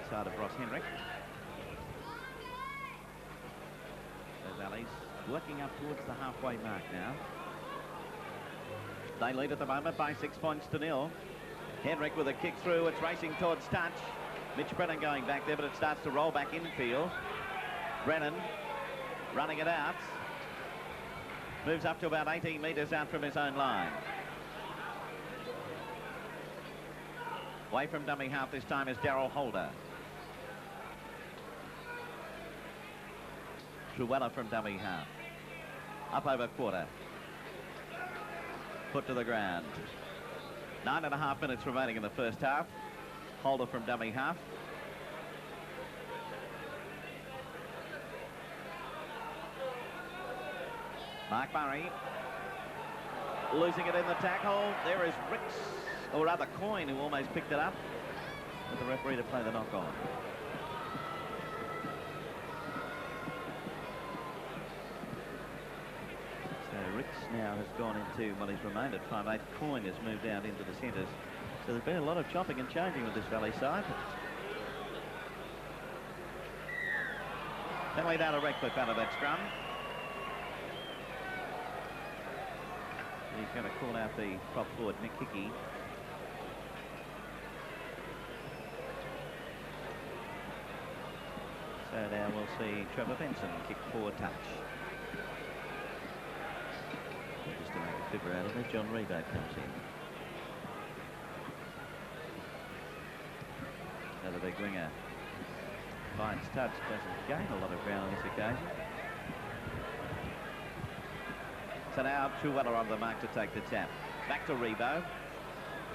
inside of Ross Henrik. So Valleys working up towards the halfway mark now. They lead at the moment by 6 points to 0. Henrik with a kick through. It's racing towards touch. Mitch Brennan going back there, but it starts to roll back infield. Brennan running it out. Moves up to about 18 metres out from his own line. Away from dummy half this time is Darryl Holder. Truella from dummy half. Up over quarter. Put to the ground. 9.5 minutes remaining in the first half. Holder from dummy half. Mark Murray losing it in the tackle. There is Ricks, or rather Coyne, who almost picked it up. But the referee to play the knock on. So Ricks now has gone into, well, he's remained at 5'8". Coyne has moved out into the centres. So there's been a lot of chopping and changing with this Valley side. Penalty down to Redcliffe out of that scrum. He's going to call out the prop forward, Mick Hickey. So now we'll see Trevor Benson kick forward touch. Just to make a figure out of it, John Rebo comes in. Another big winger. Finds touch, doesn't gain a lot of ground on this occasion. So now Truella on the mark to take the tap. Back to Rebo.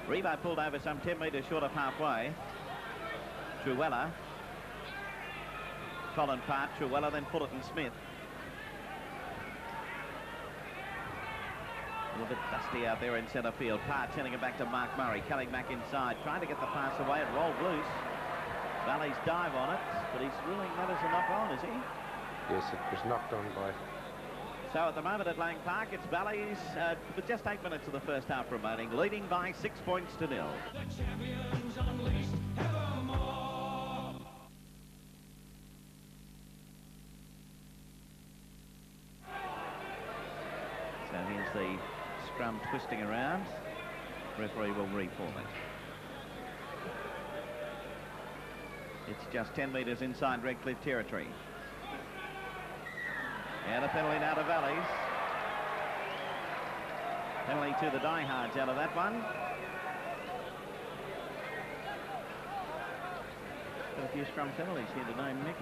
Rebo pulled over some 10 metres short of halfway. Truella. Colin Part, Truella, then Fullerton Smith. A little bit dusty out there in centre field. Part sending it back to Mark Murray, cutting back inside, trying to get the pass away. It rolled loose. Valley's dive on it, but he's ruling that as a knock on, is he? Yes, it was knocked on by... So at the moment at Lang Park, it's Valleys with just 8 minutes of the first half remaining, leading by 6 points to 0. The champions unleashed evermore. So here's the scrum twisting around. Referee will reform it. It's just 10 metres inside Redcliffe territory. And a penalty now to Valleys. Penalty to the diehards out of that one. Got a few scrum penalties here today, Mick.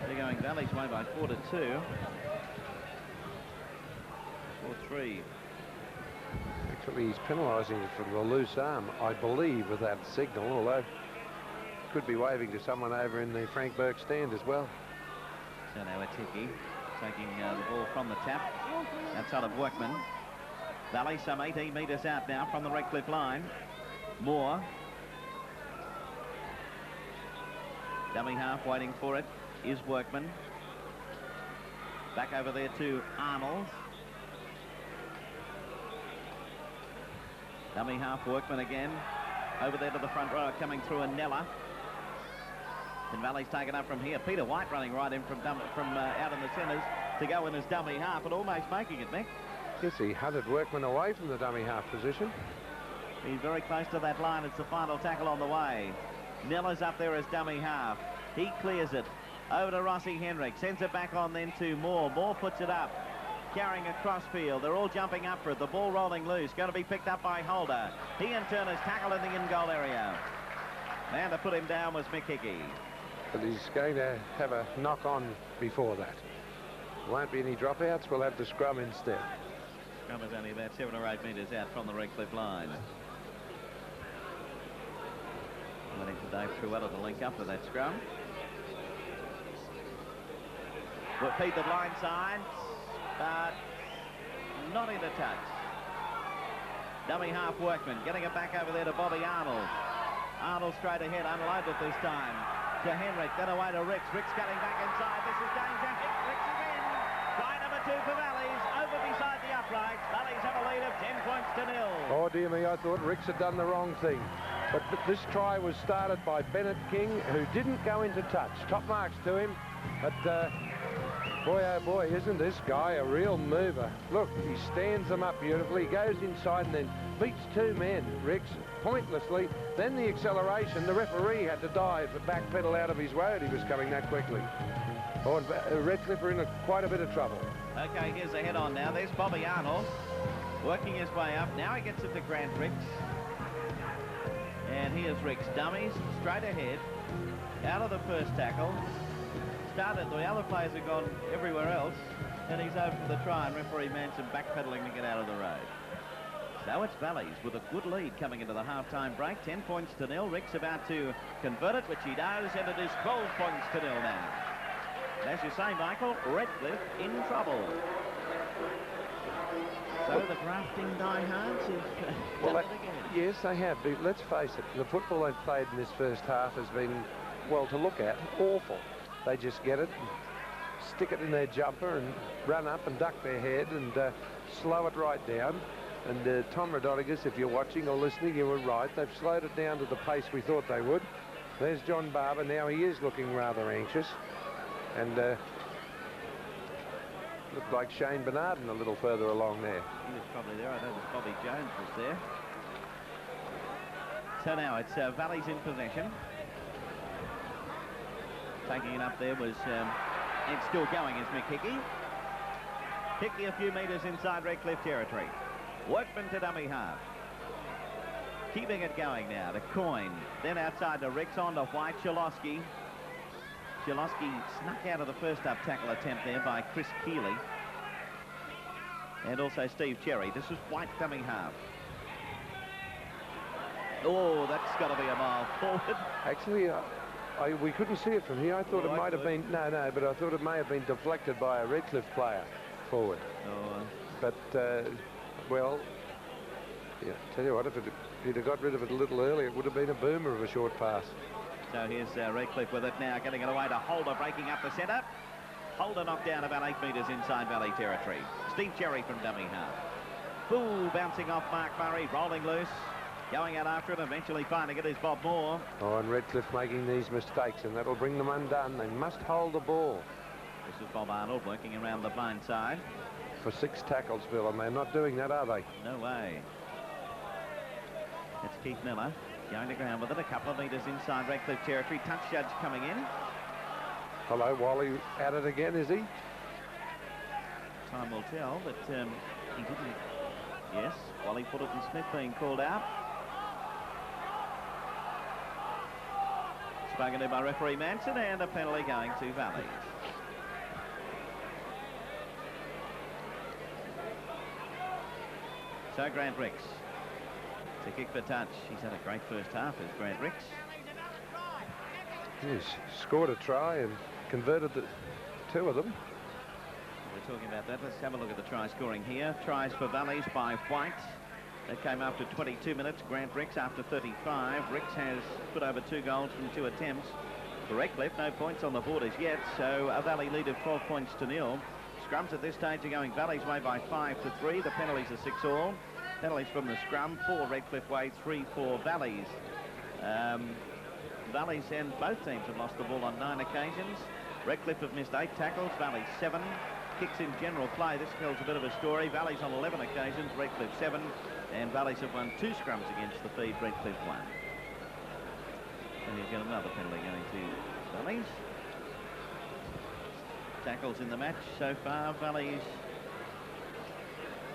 They're going Valleys way by 4-2. 4-3. Actually, he's penalising it from the loose arm, I believe, with that signal, although could be waving to someone over in the Frank Burke stand as well. So now it's Hickey taking the ball from the tap outside of Workman. Valley some 18 metres out now from the Redcliffe line. Moore. Dummy half waiting for it is Workman. Back over there to Arnold. Dummy half Workman again. Over there to the front row coming through Anella. And Valley's taken up from here. Peter White running right in from out in the centres to go in as dummy half, but almost making it, Mick. Yes, he hunted Workman away from the dummy half position. He's very close to that line. It's the final tackle on the way. Nella's up there as dummy half. He clears it. Over to Rossi Henrik. Sends it back on then to Moore. Moore puts it up. Carrying across field. They're all jumping up for it. The ball rolling loose. Going to be picked up by Holder. He and Turner's tackled in the in-goal area. And to put him down was Mick Hickey. But he's going to have a knock-on before that. Won't be any dropouts. We'll have the scrum instead. Scrum is only about 7 or 8 metres out from the Redcliffe line. Dave Truella to link up with that scrum. Will feed the blind side, but not into touch. Dummy half workman getting it back over there to Bobby Arnold. Arnold straight ahead, unloaded this time. To Henrik, then away to Ricks. Ricks cutting back inside. This is danger. Ricks is in. Try number 2 for Valleys. Over beside the uprights. Valleys have a lead of 10 points to 0. Oh, dear me, I thought Ricks had done the wrong thing. But this try was started by Bennett King, who didn't go into touch. Top marks to him. But, boy, oh boy, isn't this guy a real mover. Look, he stands them up beautifully, goes inside and then beats 2 men, Ricks, pointlessly. Then the acceleration, the referee had to dive, the back pedal out of his road. He was coming that quickly. Oh, and Redcliffe are in quite a bit of trouble. Okay, here's the head on now. There's Bobby Arnold working his way up. Now he gets it to Grant Ricks. And here's Ricks. Dummies straight ahead, out of the first tackle. Started, the other players have gone everywhere else, and he's over for the try, and referee Manson backpedaling to get out of the road. So it's Valleys with a good lead coming into the half-time break. 10 points to 0. Rick's about to convert it, which he does, and it is 12 points to 0 now. And as you say, Michael, Redcliffe in trouble. So the grafting diehards have done it again. Yes, they have. But let's face it, the football they've played in this first half has been, well, to look at, awful. They just get it, and stick it in their jumper and run up and duck their head and slow it right down. And Tom Rodriguez, if you're watching or listening, you were right. They've slowed it down to the pace we thought they would. There's John Barber. Now he is looking rather anxious. And looked like Shane Bernardin a little further along there. He was probably there. I know that Bobby Jones was there. So now it's Valleys in possession. Taking it up there was, it's still going, is Mick Hickey. Hickey a few metres inside Redcliffe territory. Workman to dummy half. Keeping it going now to Coyne. Then outside to Ricks, on to White. Chalosky. Chalosky snuck out of the first up tackle attempt there by Chris Keeley. And also Steve Cherry. This is White dummy half. Oh, that's got to be a mile forward. Actually, we couldn't see it from here. I thought it might have been, no, but I thought it may have been deflected by a Redcliffe player forward. Oh. But, well, yeah, tell you what, if he'd have got rid of it a little earlier, it would have been a boomer of a short pass. So here's Redcliffe with it now, getting it away to Holder, breaking up the centre. Holder knocked down about 8 metres inside Valley territory. Steve Cherry from dummy half. Boo, bouncing off Mark Murray, rolling loose. Going out after it, eventually finding it is Bob Moore. Oh, and Redcliffe making these mistakes, and that'll bring them undone. They must hold the ball. This is Bob Arnold working around the blind side. For 6 tackles, Bill, and they're not doing that, are they? No way. It's Keith Miller going to ground with it, a couple of metres inside Redcliffe territory. Touch judge coming in. Hello, Wally at it again, is he? Time will tell, but he didn't. Yes, Wally Fullerton Smith being called out. Spoken to by referee Manson, and a penalty going to Valleys. So Grant Ricks to kick for touch. He's had a great first half as Grant Ricks. He's scored a try and converted the 2 of them. We're talking about that. Let's have a look at the try scoring here. Tries for Valleys by White. That came after 22 minutes. Grant Ricks after 35. Ricks has put over 2 goals from 2 attempts. For Redcliffe, no points on the board as yet, so a Valley lead of 12 points to 0. Scrums at this stage are going Valley's way by 5-3. The penalties are 6-all. Penalties from the scrum, 4 Redcliffe way, 3 for Valleys. Valleys and both teams have lost the ball on 9 occasions. Redcliffe have missed 8 tackles, Valleys 7. Kicks in general play, this tells a bit of a story. Valleys on 11 occasions, Redcliffe 7. And Valleys have won 2 scrums against the feed, Redcliffe 1. And he's got another penalty going to Valleys. Tackles in the match so far, Valleys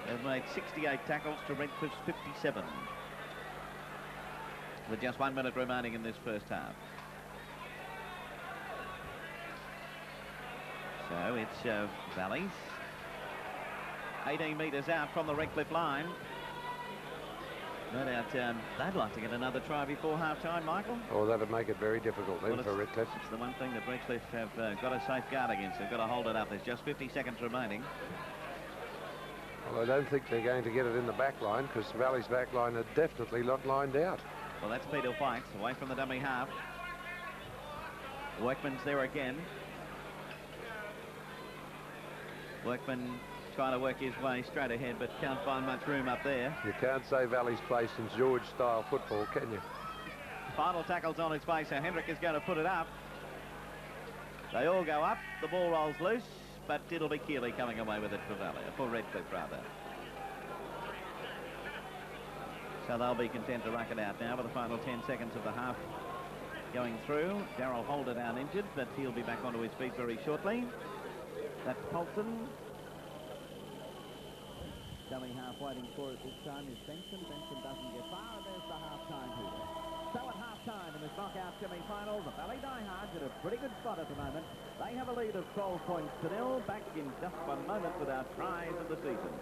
have made 68 tackles to Redcliffe's 57. With just 1 minute remaining in this first half. So it's Valleys. 18 metres out from the Redcliffe line. No doubt they'd like to get another try before half-time, Michael. Oh, that would make it very difficult then for Redcliffe. It's the one thing that Redcliffe have got a safeguard against. They've got to hold it up. There's just 50 seconds remaining. Well, I don't think they're going to get it in the back line because Valley's back line are definitely not lined out. Well, that's Peter White away from the dummy half. Workman's there again. Workman trying to work his way straight ahead, but can't find much room up there. You can't say Valley's place in George-style football, can you? Final tackle's on its way, so Hendrick is going to put it up. They all go up. The ball rolls loose, but it'll be Keeley coming away with it for Valley, for Redcliffe rather. So they'll be content to ruck it out now with the final 10 seconds of the half going through. Darryl Holderdown injured, but he'll be back onto his feet very shortly. That's Polson. Dummy half waiting for it this time is Benson. Benson doesn't get far, and there's the half-time hooter. So at half-time in this knockout semi-final, the Valley Diehards at a pretty good spot at the moment. They have a lead of 12 points to 0, back in just 1 moment with our prize of the season.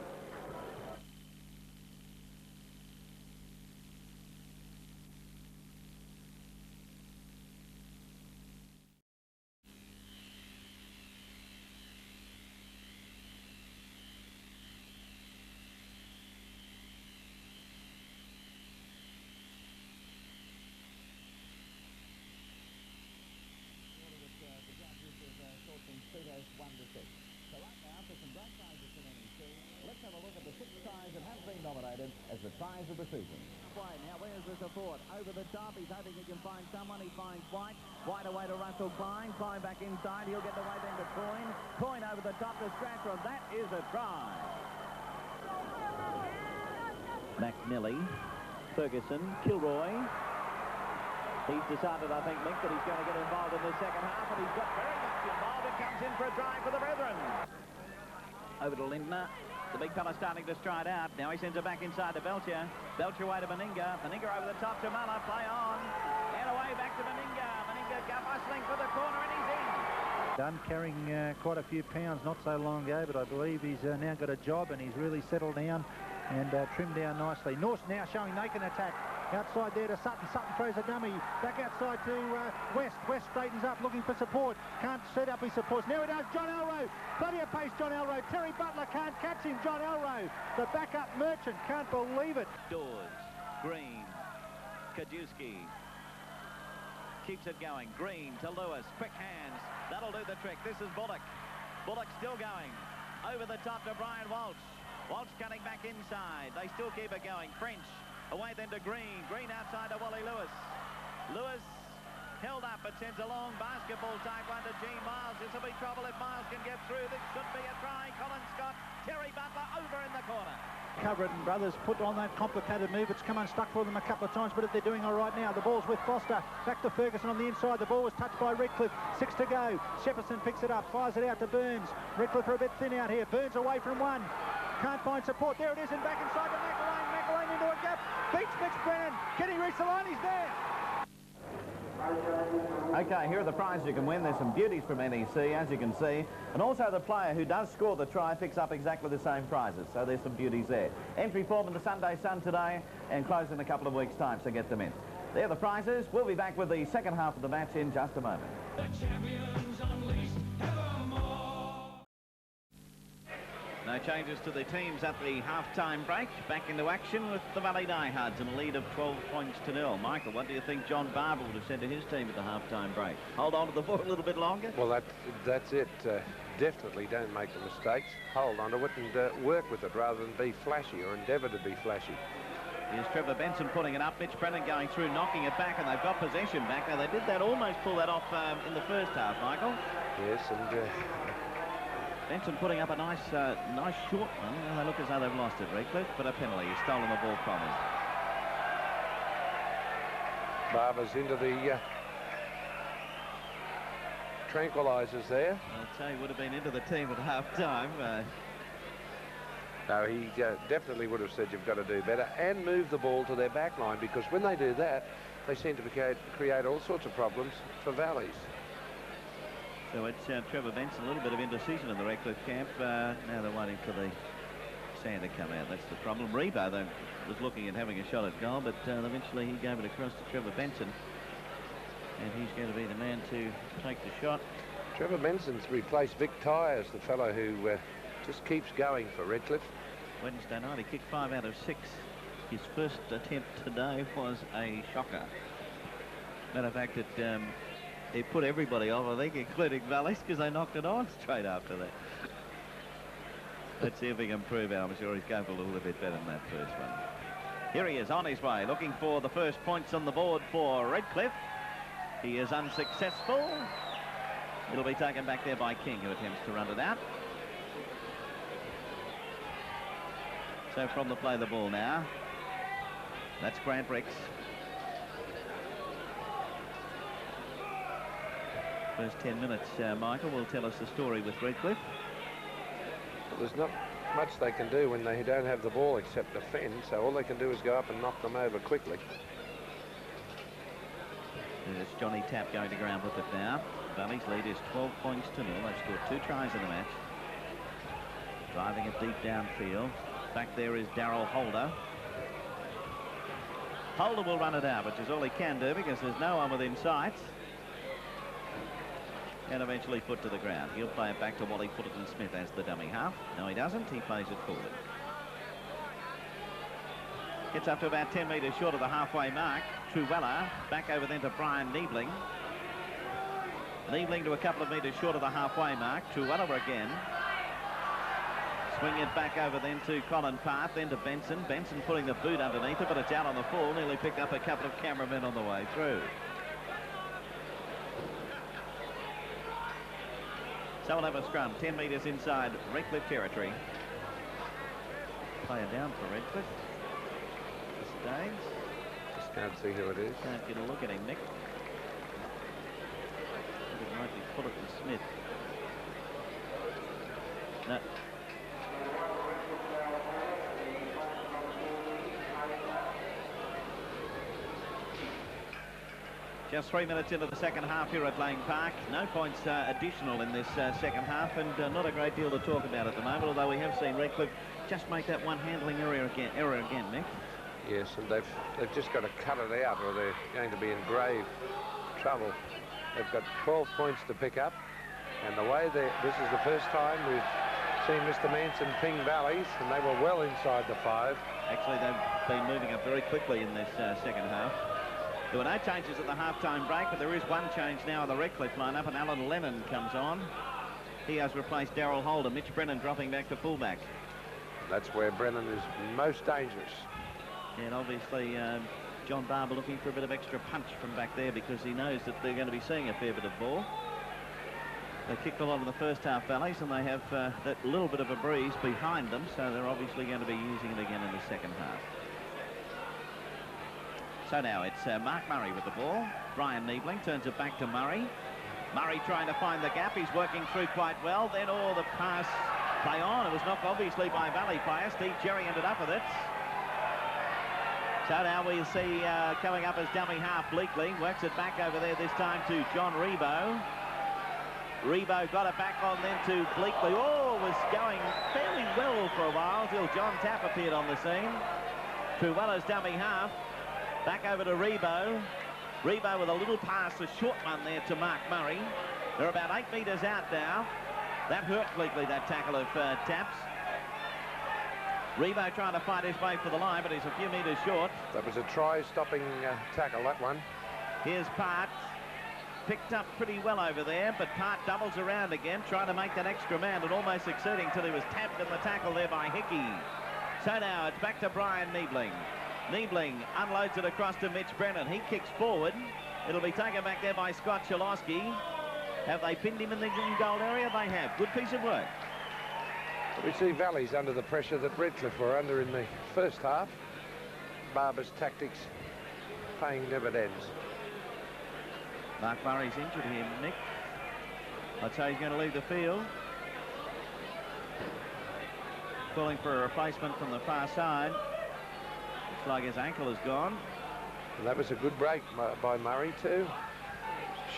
So right now, for some great prizes from NEC, let's have a look at the 6 ties that have been nominated as the prize of the season. Now, where's the support? Over the top, he's hoping he can find someone. He finds White. White away to Russell Klein. Klein back inside. He'll get the way then to Coyne. Coyne over the top to Stratford. That is a try. McNilly, Ferguson, Kilroy. He's decided, I think, Mick, that he's going to get involved in the second half, and he's got very much involved. It comes in for a try for the Brethren. Over to Lindner. The big fella starting to stride out. Now he sends it back inside to Belcher. Belcher away to Meninga. Meninga over the top to Muller. Play on. And away back to Meninga. Meninga bustling for the corner, and he's in. Done carrying quite a few pounds not so long ago, but I believe he's now got a job and he's really settled down and trimmed down nicely. Norse now showing they can attack. Outside there to Sutton. Sutton throws a dummy. Back outside to West. West straightens up looking for support. Can't set up his supports. Now he does. John Elrow. Plenty of pace, John Elrow. Terry Butler can't catch him. John Elrow. The backup Merchant. Can't believe it. Dawes. Green. Kajewski. Keeps it going. Green to Lewis. Quick hands. That'll do the trick. This is Bullock. Bullock still going. Over the top to Brian Walsh. Walsh cutting back inside. They still keep it going. French. Away then to Green. Green outside to Wally Lewis. Lewis held up but sends a long basketball type one to Gene Miles. This will be trouble if Miles can get through. This should be a try. Colin Scott. Terry Butler over in the corner. Cover it, and Brothers put on that complicated move. It's come unstuck for them a couple of times, but they're doing all right now. The ball's with Foster. Back to Ferguson on the inside. The ball was touched by Redcliffe. 6 to go. Shepperson picks it up. Fires it out to Burns. Redcliffe are a bit thin out here. Burns away from one. Can't find support. There it is, and back inside to McElwain. McElwain into a gap. Beats Mitch Brennan. Can he reach the line? He's there. Okay, here are the prizes you can win. There's some beauties from NEC, as you can see. And also the player who does score the try picks up exactly the same prizes. So there's some beauties there. Entry form in the Sunday Sun today and close in a couple of weeks' time, so get them in. There are the prizes. We'll be back with the second half of the match in just a moment. The champions unleashed evermore. No changes to the teams at the half-time break. Back into action with the Valley Diehards in a lead of 12 points to 0. Michael, what do you think John Barber would have said to his team at the half-time break? Hold on to the ball a little bit longer? Well, that's it. Definitely don't make the mistakes. Hold on to it and work with it rather than be flashy or endeavour to be flashy. Here's Trevor Benson putting it up. Mitch Brennan going through, knocking it back, and they've got possession back. Now, they did that, almost pull that off in the first half, Michael. Yes, and Benson putting up a nice short one. They look as though they've lost it, Redcliffe, but a penalty. He's stolen the ball from him. Barber's into the tranquilizers there. I'll tell you, would have been into the team at half-time. No, he definitely would have said you've got to do better and move the ball to their back line, because when they do that, they seem to create all sorts of problems for Valleys. So it's Trevor Benson, a little bit of indecision in the Redcliffe camp. Now they're waiting for the Alexander come out. That's the problem. Rebo, though, was looking at having a shot at goal, but eventually he gave it across to Trevor Benson. And he's going to be the man to take the shot. Trevor Benson's replaced Vic Tyers, the fellow who just keeps going for Redcliffe. Wednesday night, he kicked 5 out of 6. His first attempt today was a shocker. Matter of fact, it put everybody off, I think, including Vallis, because they knocked it on straight after that. Let's see if he can prove it. I'm sure he's going for a little bit better than that first one. Here he is on his way, looking for the first points on the board for Redcliffe. He is unsuccessful. It'll be taken back there by King, who attempts to run it out. So from the play the ball now. That's Grant Ricks. First 10 minutes, Michael, will tell us the story with Redcliffe. Well, there's not much they can do when they don't have the ball except defend, so all they can do is go up and knock them over quickly. There's Johnny Tapp going to ground with it now. Valley's lead is 12 points to 0. They've scored 2 tries in the match. Driving it deep downfield. Back there is Darryl Holder. Holder will run it out, which is all he can do because there's no one within sight. And eventually put to the ground. He'll play it back to Wally Fullerton-Smith as the dummy half. No, he doesn't. He plays it forward. Gets up to about 10 metres short of the halfway mark. Truella back over then to Brian Niebling. Niebling to a couple of metres short of the halfway mark. Truella again. Swing it back over then to Colin Parth, then to Benson. Benson putting the boot underneath it, but it's out on the full. Nearly picked up a couple of cameramen on the way through. So we'll have a scrum 10 metres inside Redcliffe territory. Player down for Redcliffe. Staines. Just can't see who it is. Can't get a look at him, Nick. I think it might be Fullerton-Smith. No. Just 3 minutes into the second half here at Lane Park. No points additional in this second half, and not a great deal to talk about at the moment, although we have seen Redcliffe just make that one handling error again, Mick. Yes, and they've just got to cut it out or they're going to be in grave trouble. They've got 12 points to pick up, and the way this is the first time we've seen Mr. Manson ping Valleys, and they were well inside the 5. Actually, they've been moving up very quickly in this second half. There were no changes at the half-time break, but there is one change now in the Redcliffe lineup, and Alan Lennon comes on. He has replaced Darryl Holder. Mitch Brennan dropping back to fullback. That's where Brennan is most dangerous. And obviously, John Barber looking for a bit of extra punch from back there because he knows that they're going to be seeing a fair bit of ball. They kicked a lot in the first half, Valleys, and they have that little bit of a breeze behind them, so they're obviously going to be using it again in the second half. So now it's Mark Murray with the ball. Brian Niebling turns it back to Murray. Murray trying to find the gap. He's working through quite well. Then the pass play on. It was knocked obviously by Valley player. Steve Jerry ended up with it. So now we see coming up as dummy half Bleakley. Works it back over there this time to John Rebo. Rebo got it back on then to Bleakley. Oh, was going fairly well for a while till John Tapp appeared on the scene. Truella's dummy half. Back over to Rebo. Rebo with a little pass, a short one there to Mark Murray. They're about 8 metres out now. That hurt Bleakley, that tackle of Taps. Rebo trying to fight his way for the line, but he's a few metres short. That was a try-stopping tackle, that one. Here's Part. Picked up pretty well over there, but Part doubles around again, trying to make that extra man and almost succeeding till he was tapped in the tackle there by Hickey. So now it's back to Brian Niebling. Niebling unloads it across to Mitch Brennan. He kicks forward. It'll be taken back there by Scott Chalosky. Have they pinned him in the goal area? They have. Good piece of work. We see Valleys under the pressure that Redcliffe were under in the first half. Barber's tactics paying dividends. Mark Murray's injured here, Nick. I'd say he's going to leave the field. Calling for a replacement from the far side. Looks like his ankle is gone. And that was a good break by Murray too.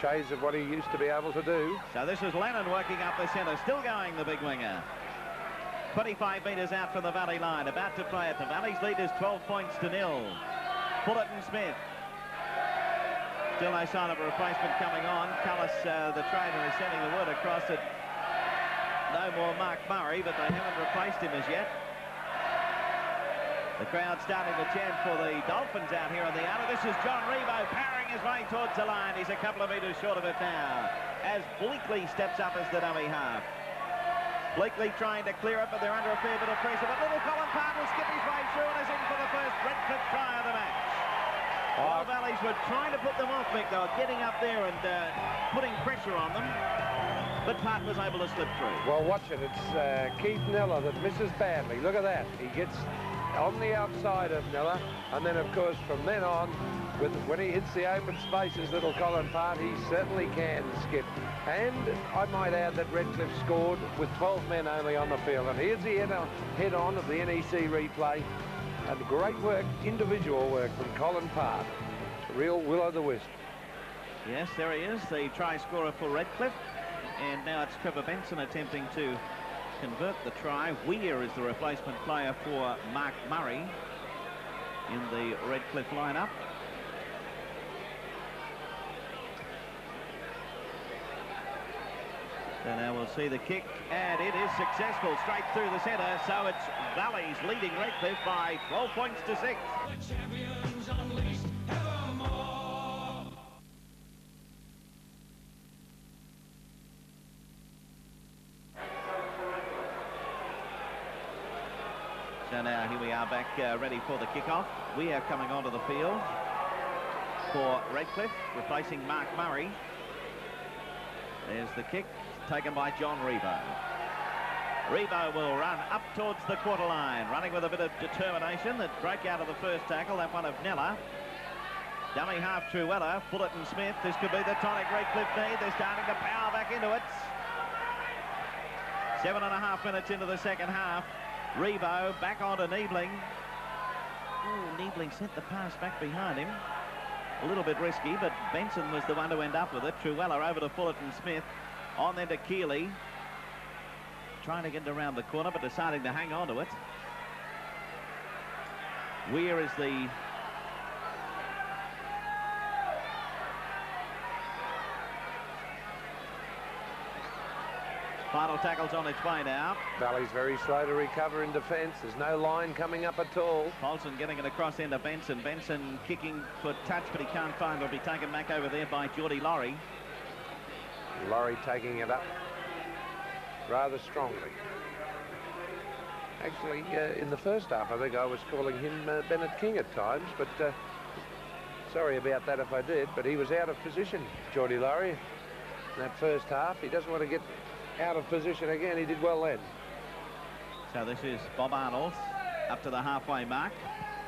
Shades of what he used to be able to do. So this is Lennon working up the centre, still going, the big winger. 25 metres out from the Valley line, about to play it. The Valley's lead is 12 points to 0. Fullerton Smith. Still no sign of a replacement coming on. Cullis, the trainer, is sending the word across that no more Mark Murray, but they haven't replaced him as yet. The crowd starting to chant for the Dolphins out here on the outer. This is John Rebo powering his way towards the line. He's a couple of metres short of it now, as Bleakley steps up as the dummy half. Bleakley trying to clear it, but they're under a fair bit of pressure. But little Colin Park will skip his way through and is in for the first Redcliffe try of the match. While Valleys were trying to put them off, Mick. They were getting up there and putting pressure on them, but Part was able to slip through. Well, watch it. It's Keith Nella that misses badly. Look at that. He gets on the outside of Nella, and then, of course, from then on, when he hits the open spaces, little Colin Part, he certainly can skip. And I might add that Redcliffe scored with 12 men only on the field. And here's the head-on of the NEC replay. And great work, individual work from Colin Part. Real will-o'-the-wisp. Yes, there he is, the try scorer for Redcliffe. And now it's Trevor Benson attempting to convert the try. Weir is the replacement player for Mark Murray in the Redcliffe lineup. So now we'll see the kick, and it is successful straight through the centre. So it's Valleys leading Redcliffe by 12 points to 6. The champions unleashed evermore. So now here we are back ready for the kickoff. We are coming onto the field for Redcliffe, replacing Mark Murray. There's the kick, taken by John Rebo. Rebo will run up towards the quarter line, running with a bit of determination. That broke out of the first tackle, that one of Nella. Dummy half Truella, Fullerton Smith. This could be the tonic Redcliffe need. They're starting to power back into it. 7.5 minutes into the second half. Rebo back onto Niebling. Ooh, Niebling sent the pass back behind him. A little bit risky, but Benson was the one to end up with it. Truella over to Fullerton Smith. On then to Keeley. Trying to get it around the corner, but deciding to hang on to it. Weir is the final tackle's on its way now. Valley's very slow to recover in defence. There's no line coming up at all. Paulson getting it across into Benson. Benson kicking for touch, but he can't find. It'll be taken back over there by Geordie Laurie. Laurie taking it up rather strongly. Actually, in the first half, I think I was calling him Bennett King at times, but sorry about that if I did, but he was out of position, Geordie Laurie, in that first half. He doesn't want to get out of position again. He did well then. So this is Bob Arnold up to the halfway mark.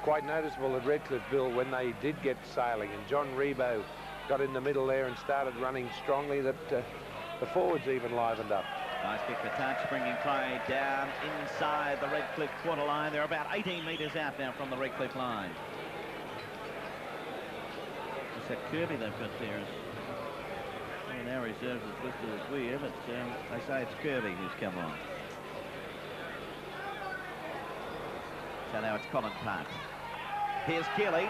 Quite noticeable at Redcliffe, Bill, when they did get sailing and John Rebo got in the middle there and started running strongly, that the forwards even livened up. Nice kick for touch, bringing play down inside the Redcliffe quarter line. They're about 18 metres out now from the Redcliffe line. It's that Kirby they've got there. Well, now reserves is listed as Weir, but they say it's Kirby who's come on. So now it's Colin Part. Here's Keeley.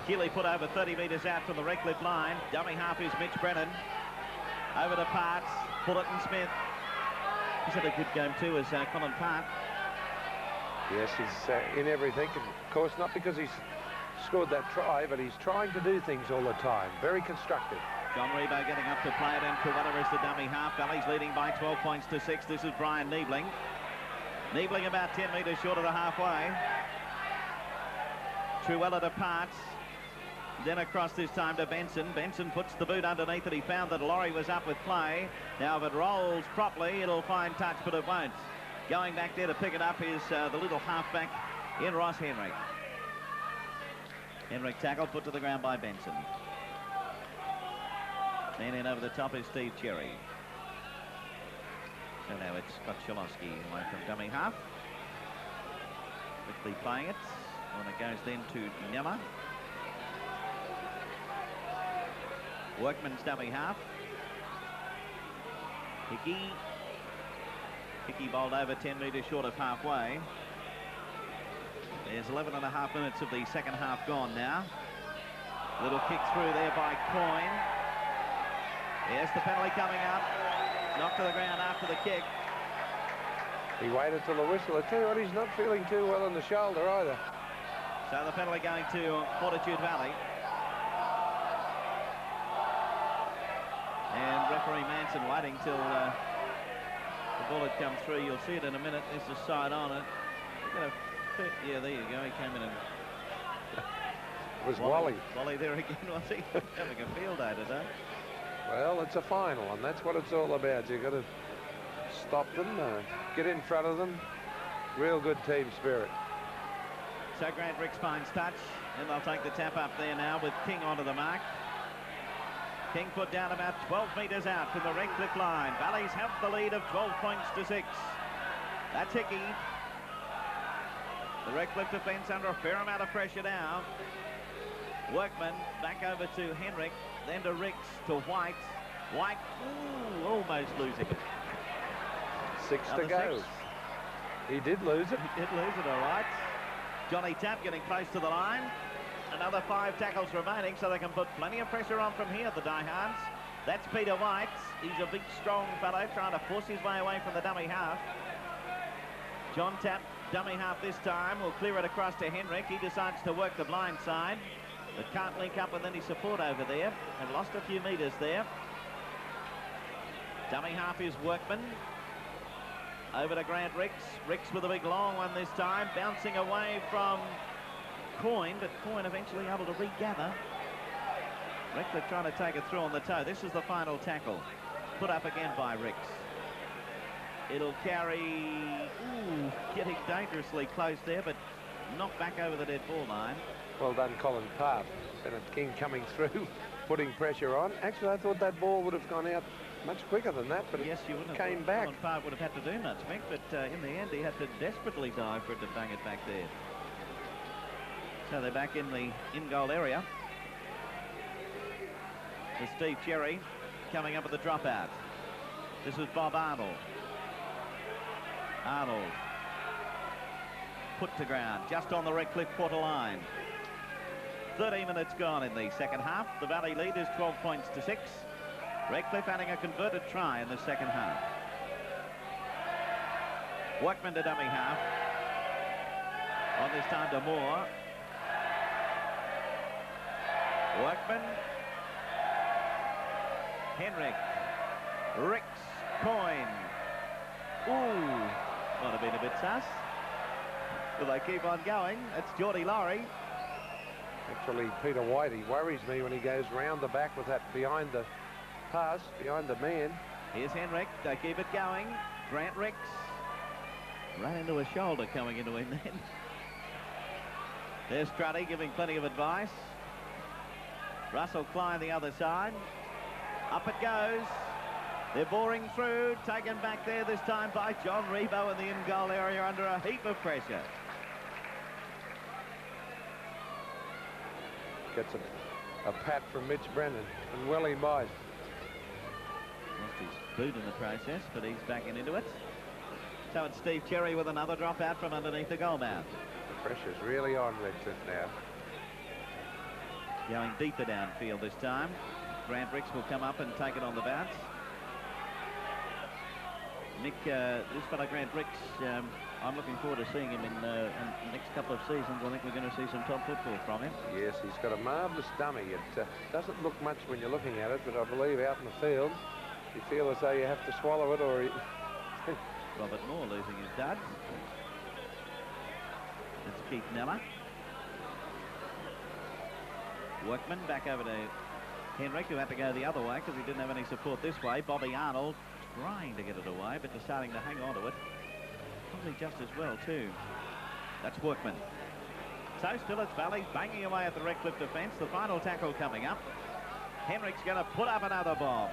Keeley put over 30 metres out from the Redcliffe line. Dummy half is Mitch Brennan. Over to Part. Fullerton Smith. He's had a good game too as Colin Part. Yes, he's in everything. And of course, not because he's scored that try, but he's trying to do things all the time. Very constructive. John Rebo getting up to play it, and Truella is the dummy half. Valley's leading by 12 points to 6. This is Brian Niebling. Niebling about 10 metres short of the halfway. Truella to Parts. Then across this time to Benson. Benson puts the boot underneath it. He found that Laurie was up with play. Now if it rolls properly, it'll find touch, but it won't. Going back there to pick it up is the little halfback in Ross Henrik. Henrik tackled, put to the ground by Benson. Man in over the top is Steve Cherry. So now it's Scott Chalosky away from dummy half. Quickly playing it. And it goes then to Nella. Workman's dummy half. Hickey. Hickey bowled over 10 metres short of halfway. There's 11.5 minutes of the second half gone now. Little kick through there by Coyne. Yes, the penalty coming up. Knocked to the ground after the kick. He waited till the whistle. I tell you what, he's not feeling too well on the shoulder either. So the penalty going to Fortitude Valley. And referee Manson waiting till the ball had come through. You'll see it in a minute. There's a side on it. Yeah, there you go. He came in and... It was Wally. Wally there again, was he? Having a field day today. Well, it's a final, and that's what it's all about. You've got to stop them, get in front of them. Real good team spirit. So Grant Ricks finds touch, and they'll take the tap up there now with King onto the mark. King put down about 12 metres out from the Redcliffe line. Valleys have the lead of 12 points to 6. That's Hickey. The Redcliffe defence under a fair amount of pressure now. Workman back over to Henrik, then to Ricks, to White. White, almost losing it. 6 to go. 6. He did lose it. He did lose it, all right. Johnny Tapp getting close to the line. Another 5 tackles remaining, so they can put plenty of pressure on from here, the Diehards. That's Peter White. He's a big, strong fellow trying to force his way away from the dummy half. John Tapp, dummy half this time, will clear it across to Henrik. He decides to work the blind side, but can't link up with any support over there, and lost a few metres there. Dummy half is Workman. Over to Grant Ricks. Ricks with a big long one this time, bouncing away from Coyne, but Coyne eventually able to regather. Redcliffe trying to take it through on the toe. This is the final tackle. Put up again by Ricks. It'll carry, getting dangerously close there, but knocked back over the dead ball line. Well done, Colin Parp. Bennett King coming through, putting pressure on. Actually, I thought that ball would have gone out much quicker than that, but yes, it you wouldn't came have back. Colin Parp would have had to do much, Mick, but in the end he had to desperately dive for it to bang it back there. So they're back in the in-goal area. There's Steve Cherry coming up with the dropout. This is Bob Arnold. Arnold put to ground just on the Redcliffe quarter line. 13 minutes gone in the second half. The Valley lead is 12 points to 6. Redcliffe adding a converted try in the second half. Workman to dummy half. On this time to Moore. Workman. Henrik. Ricks. Coyne. Might have been a bit sus. Will they keep on going? That's Geordie Laurie. Actually, Peter White, he worries me when he goes round the back with that behind the pass, behind the man. Here's Henrik. They keep it going. Grant Ricks. Ran into a shoulder coming into him then. There's Strutty giving plenty of advice. Russell Klein the other side. Up it goes. They're boring through. Taken back there this time by John Rebo in the in-goal area under a heap of pressure. Gets a pat from Mitch Brennan, and well he might. Lost his boot in the process, but he's backing into it. So it's Steve Cherry with another drop out from underneath the goal mouth. The pressure's really on Redcliffe now. Going deeper downfield this time. Grant Ricks will come up and take it on the bounce. Nick, this fellow Grant Ricks, I'm looking forward to seeing him in the next couple of seasons. I think we're going to see some top football from him. Yes, he's got a marvellous dummy. It doesn't look much when you're looking at it, but I believe out in the field, you feel as though you have to swallow it or... Robert Moore losing his duds. It's Keith Neller. Workman back over to Henrik, who had to go the other way because he didn't have any support this way. Bobby Arnold trying to get it away, but deciding to hang on to it. Probably just as well, too. That's Workman. So still it's Valley banging away at the Redcliffe defence. The final tackle coming up. Henrik's going to put up another bomb.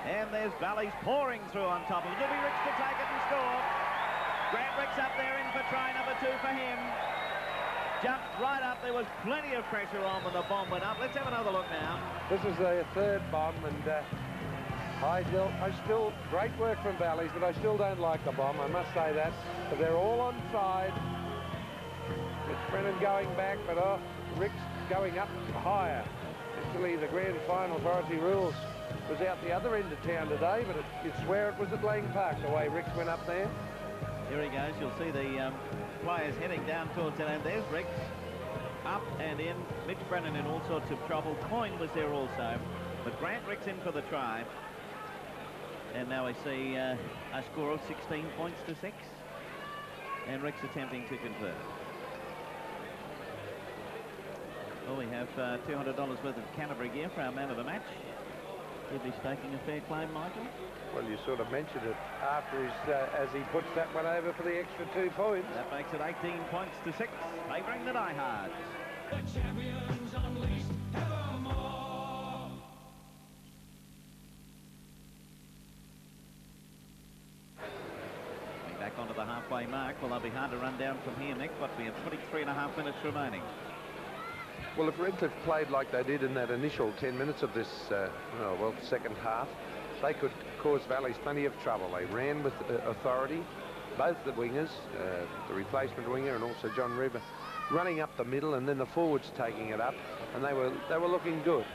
And there's Valley's pouring through on top of it. It'll be Ricks to take it and score. Grant Ricks up there in for try number 2 for him. Jumped right up. There was plenty of pressure on when the bomb went up. Let's have another look now. This is a third bomb, and I still, great work from Valleys, but I still don't like the bomb, I must say that. But they're all on side. Mitch Brennan going back, but Rick's going up higher. Actually, the grand final authority rules was out the other end of town today, but you'd swear it was at Lang Park, the way Rick's went up there. Here he goes. You'll see the players heading down towards it, and there's Ricks. Up and in. Mitch Brennan in all sorts of trouble. Coyne was there also. But Grant Ricks in for the try. And now we see a score of 16 points to 6. And Ricks attempting to convert. Well, we have $200 worth of Canterbury gear for our man of the match. He'll be staking a fair claim, Michael. Well, you sort of mentioned it after as he puts that one over for the extra 2 points. That makes it 18 points to 6, favouring the diehards. The champions unleashed evermore. Back onto the halfway mark. Well, they'll be hard to run down from here, Nick. But we have 23.5 minutes remaining. Well, if Redcliffe played like they did in that initial 10 minutes of this, second half, they could cause Valleys plenty of trouble. They ran with authority, both the wingers, the replacement winger and also John Reba, running up the middle, and then the forwards taking it up, and they were looking good.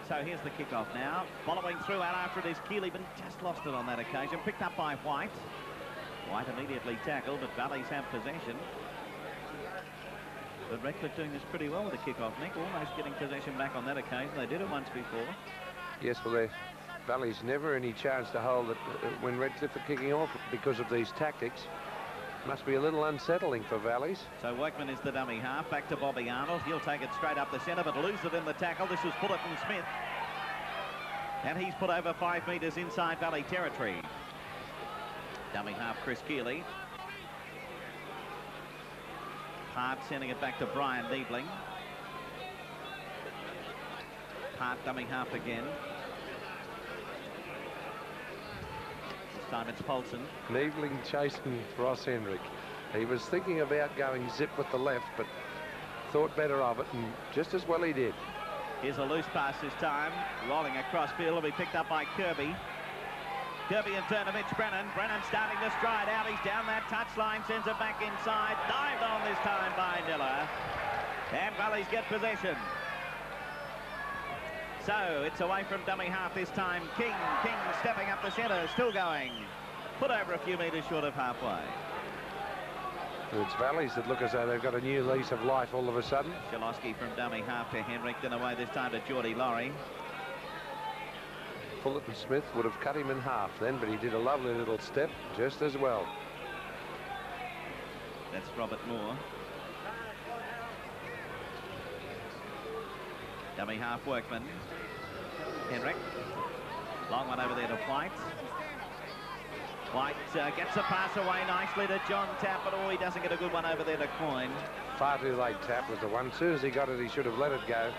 So here's the kickoff now. Following through out after it is Keeley, but just lost it on that occasion. Picked up by White. White immediately tackled, but Valleys have possession. But Redcliffe doing this pretty well with the kickoff, Nick. Almost getting possession back on that occasion. They did it once before. Yes, well, Valleys never any chance to hold it when Redcliffe are kicking off because of these tactics. Must be a little unsettling for Valleys. So Workman is the dummy half. Back to Bobby Arnold. He'll take it straight up the centre, but lose it in the tackle. This was Fullerton Smith. And he's put over 5 metres inside Valley territory. Dummy half Chris Keeley. Hart sending it back to Brian Niebling. Hart dummy half again. This time it's Polson. Niebling chasing Ross Hendrick. He was thinking about going zip with the left, but thought better of it, and just as well he did. Here's a loose pass this time. Rolling across field. Will be picked up by Kirby. Kirby in turn to Mitch Brennan. Brennan starting to stride out. He's down that touchline, sends it back inside. Dived on this time by Niller. And Valleys get possession. So it's away from dummy half this time. King stepping up the centre, still going. Put over a few metres short of halfway. It's Valleys that look as though they've got a new lease of life all of a sudden. Shalosky from dummy half to Henrik, then away this time to Geordie Laurie. Fullerton Smith would have cut him in half then, but he did a lovely little step just as well. That's Robert Moore. Dummy half Workman. Henrik. Long one over there to White. White gets a pass away nicely to John Tapp, but he doesn't get a good one over there to Coyne. Far too late. Tapp was the one. As soon as he got it, he should have let it go.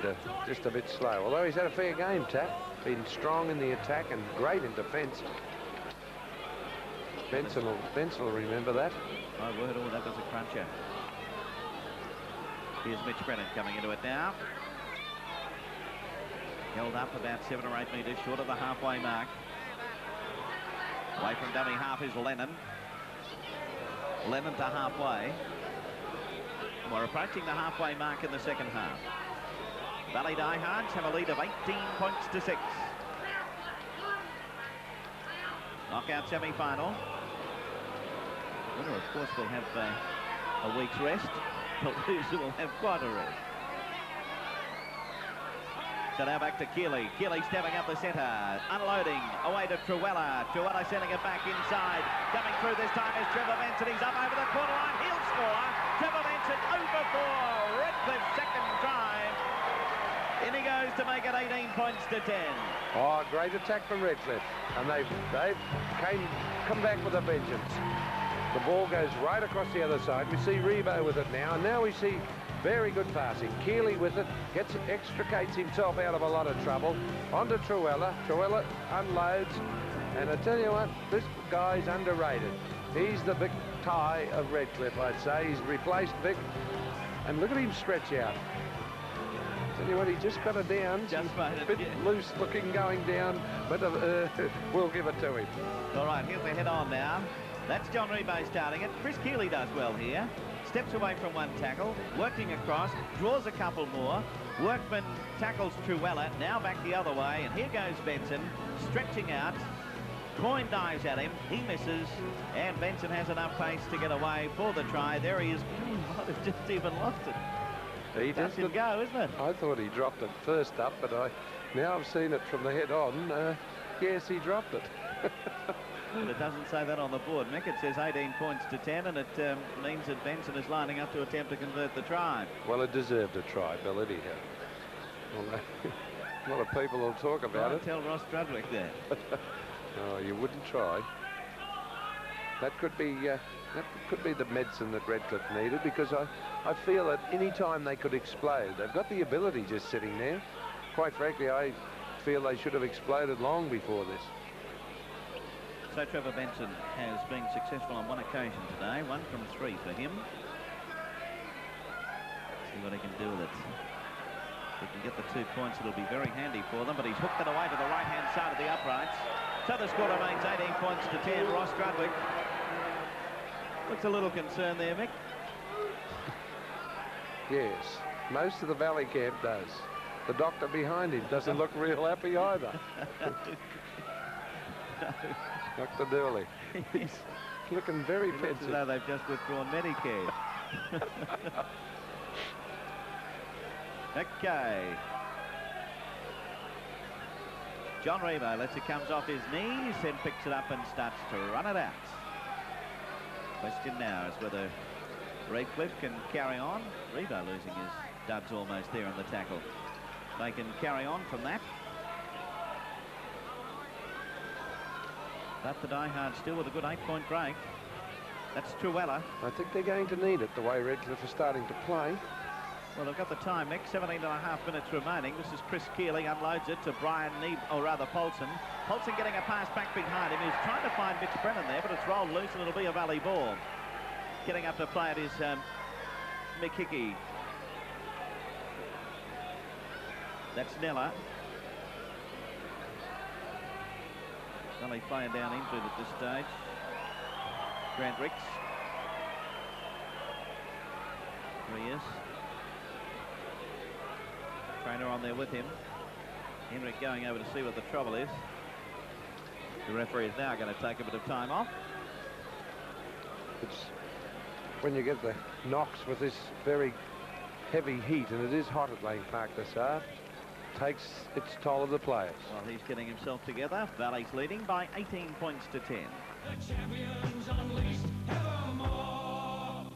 And just a bit slow. Although he's had a fair game, Tapp. Been strong in the attack and great in defence. Benson will remember that. My word, that was a cruncher. Here's Mitch Brennan coming into it now. Held up about 7 or 8 metres short of the halfway mark. Away from dummy half is Lennon. Lennon to halfway. We're approaching the halfway mark in the second half. Valley Diehards have a lead of 18 points to 6. Knockout semi-final. Winner, of course, will have a week's rest. The loser will have quite a rest. So now back to Keeley. Keeley stepping up the centre, unloading, away to Truella. Truella sending it back inside. Coming through this time is Trevor Benson. He's up over the quarter line. He'll score. Trevor Benson over for Redcliffe, second try. In he goes to make it 18 points to 10. Oh, great attack from Redcliffe. And they've come back with a vengeance. The ball goes right across the other side. We see Rebo with it now. And now we see very good passing. Keeley with it, extricates himself out of a lot of trouble. On to Truella. Truella unloads. And I tell you what, this guy's underrated. He's the Vic Ty of Redcliffe, I'd say. He's replaced Vic. And look at him stretch out. Tell you what, he just got it down. Just made it, a bit yeah. loose looking going down, but we'll give it to him. All right, here's the head on now. That's John Rebo starting it. Chris Keeley does well here. Steps away from one tackle, working across, draws a couple more. Workman tackles Truella, now back the other way, and here goes Benson, stretching out. Coyne dives at him, he misses, and Benson has enough pace to get away for the try. There he is. Might have just even lost it. He Touch just and go, isn't it? I thought he dropped it first up, but now I've seen it from the head on. Yes, he dropped it. But it doesn't say that on the board, Mick. It says 18 points to 10, and it means that Benson is lining up to attempt to convert the try. Well, it deserved a try, Bill, anyhow. Well, a lot of people will talk about it. Tell Ross Strudwick there. Oh, you wouldn't try. That could be the medicine that Redcliffe needed, because I feel that any time they could explode, they've got the ability just sitting there. Quite frankly, I feel they should have exploded long before this. So Trevor Benson has been successful on one occasion today, 1 from 3 for him. See what he can do with it. If he can get the 2 points, it'll be very handy for them, but he's hooked it away to the right-hand side of the uprights. So the score remains 18 points to 10. Ross Strudwick looks a little concerned there, Mick. Yes, most of the Valley camp does. The doctor behind him doesn't look real happy either. Dr. Dooley. He's looking very It looks as pensive. though they've just withdrawn Medicare. Okay. John Rebo lets it comes off his knees, then picks it up and starts to run it out. Question now is whether Redcliffe can carry on. Rebo losing his duds almost there on the tackle. They can carry on from that. But the diehard still with a good 8-point break. That's Truella. I think they're going to need it the way Redcliffe is starting to play. Well, they've got the time, Mick. 17.5 minutes remaining. This is Chris Keeley, unloads it to Brian Neeb, or rather Paulson. Paulson getting a pass back behind him. He's trying to find Mitch Brennan there, but it's rolled loose and it'll be a Valley ball. Getting up to play it is Mick Hickey. That's Nella. Valley playing down injured at this stage. Grant Ricks. There he is. Trainer on there with him. Henrik going over to see what the trouble is. The referee is now going to take a bit of time off. It's when you get the knocks with this very heavy heat, and it is hot at Lane Park this hour, takes its toll of the players. Well, he's getting himself together. Valley's leading by 18 points to 10. The champions unleashed evermore.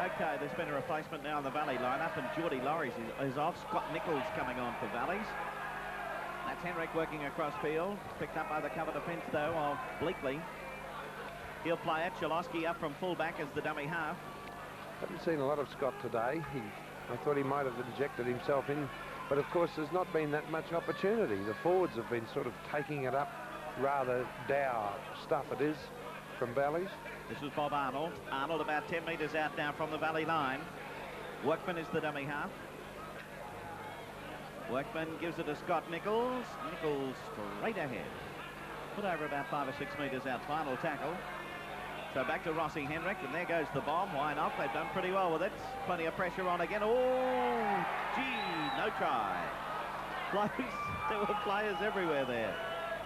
Okay, there's been a replacement now in the Valley lineup, and Geordie Lorries is off. Scott Nichols coming on for Valleys. That's Henrik working across field. Picked up by the cover defence, though, of Bleakley. He'll play it. Chalosky up from fullback as the dummy half. Haven't seen a lot of Scott today. I thought he might have injected himself in, but of course there's not been that much opportunity. The forwards have been sort of taking it up, rather dour stuff it is from Valleys. This is Bob Arnold. Arnold about 10 metres out now from the Valley line. Workman is the dummy half. Workman gives it to Scott Nichols. Nichols straight ahead. Put over about 5 or 6 metres out. Final tackle. So back to Rossi Henrik, and there goes the bomb. Why not? They've done pretty well with it. Plenty of pressure on again. Oh, gee, no try. Close. There were players everywhere there.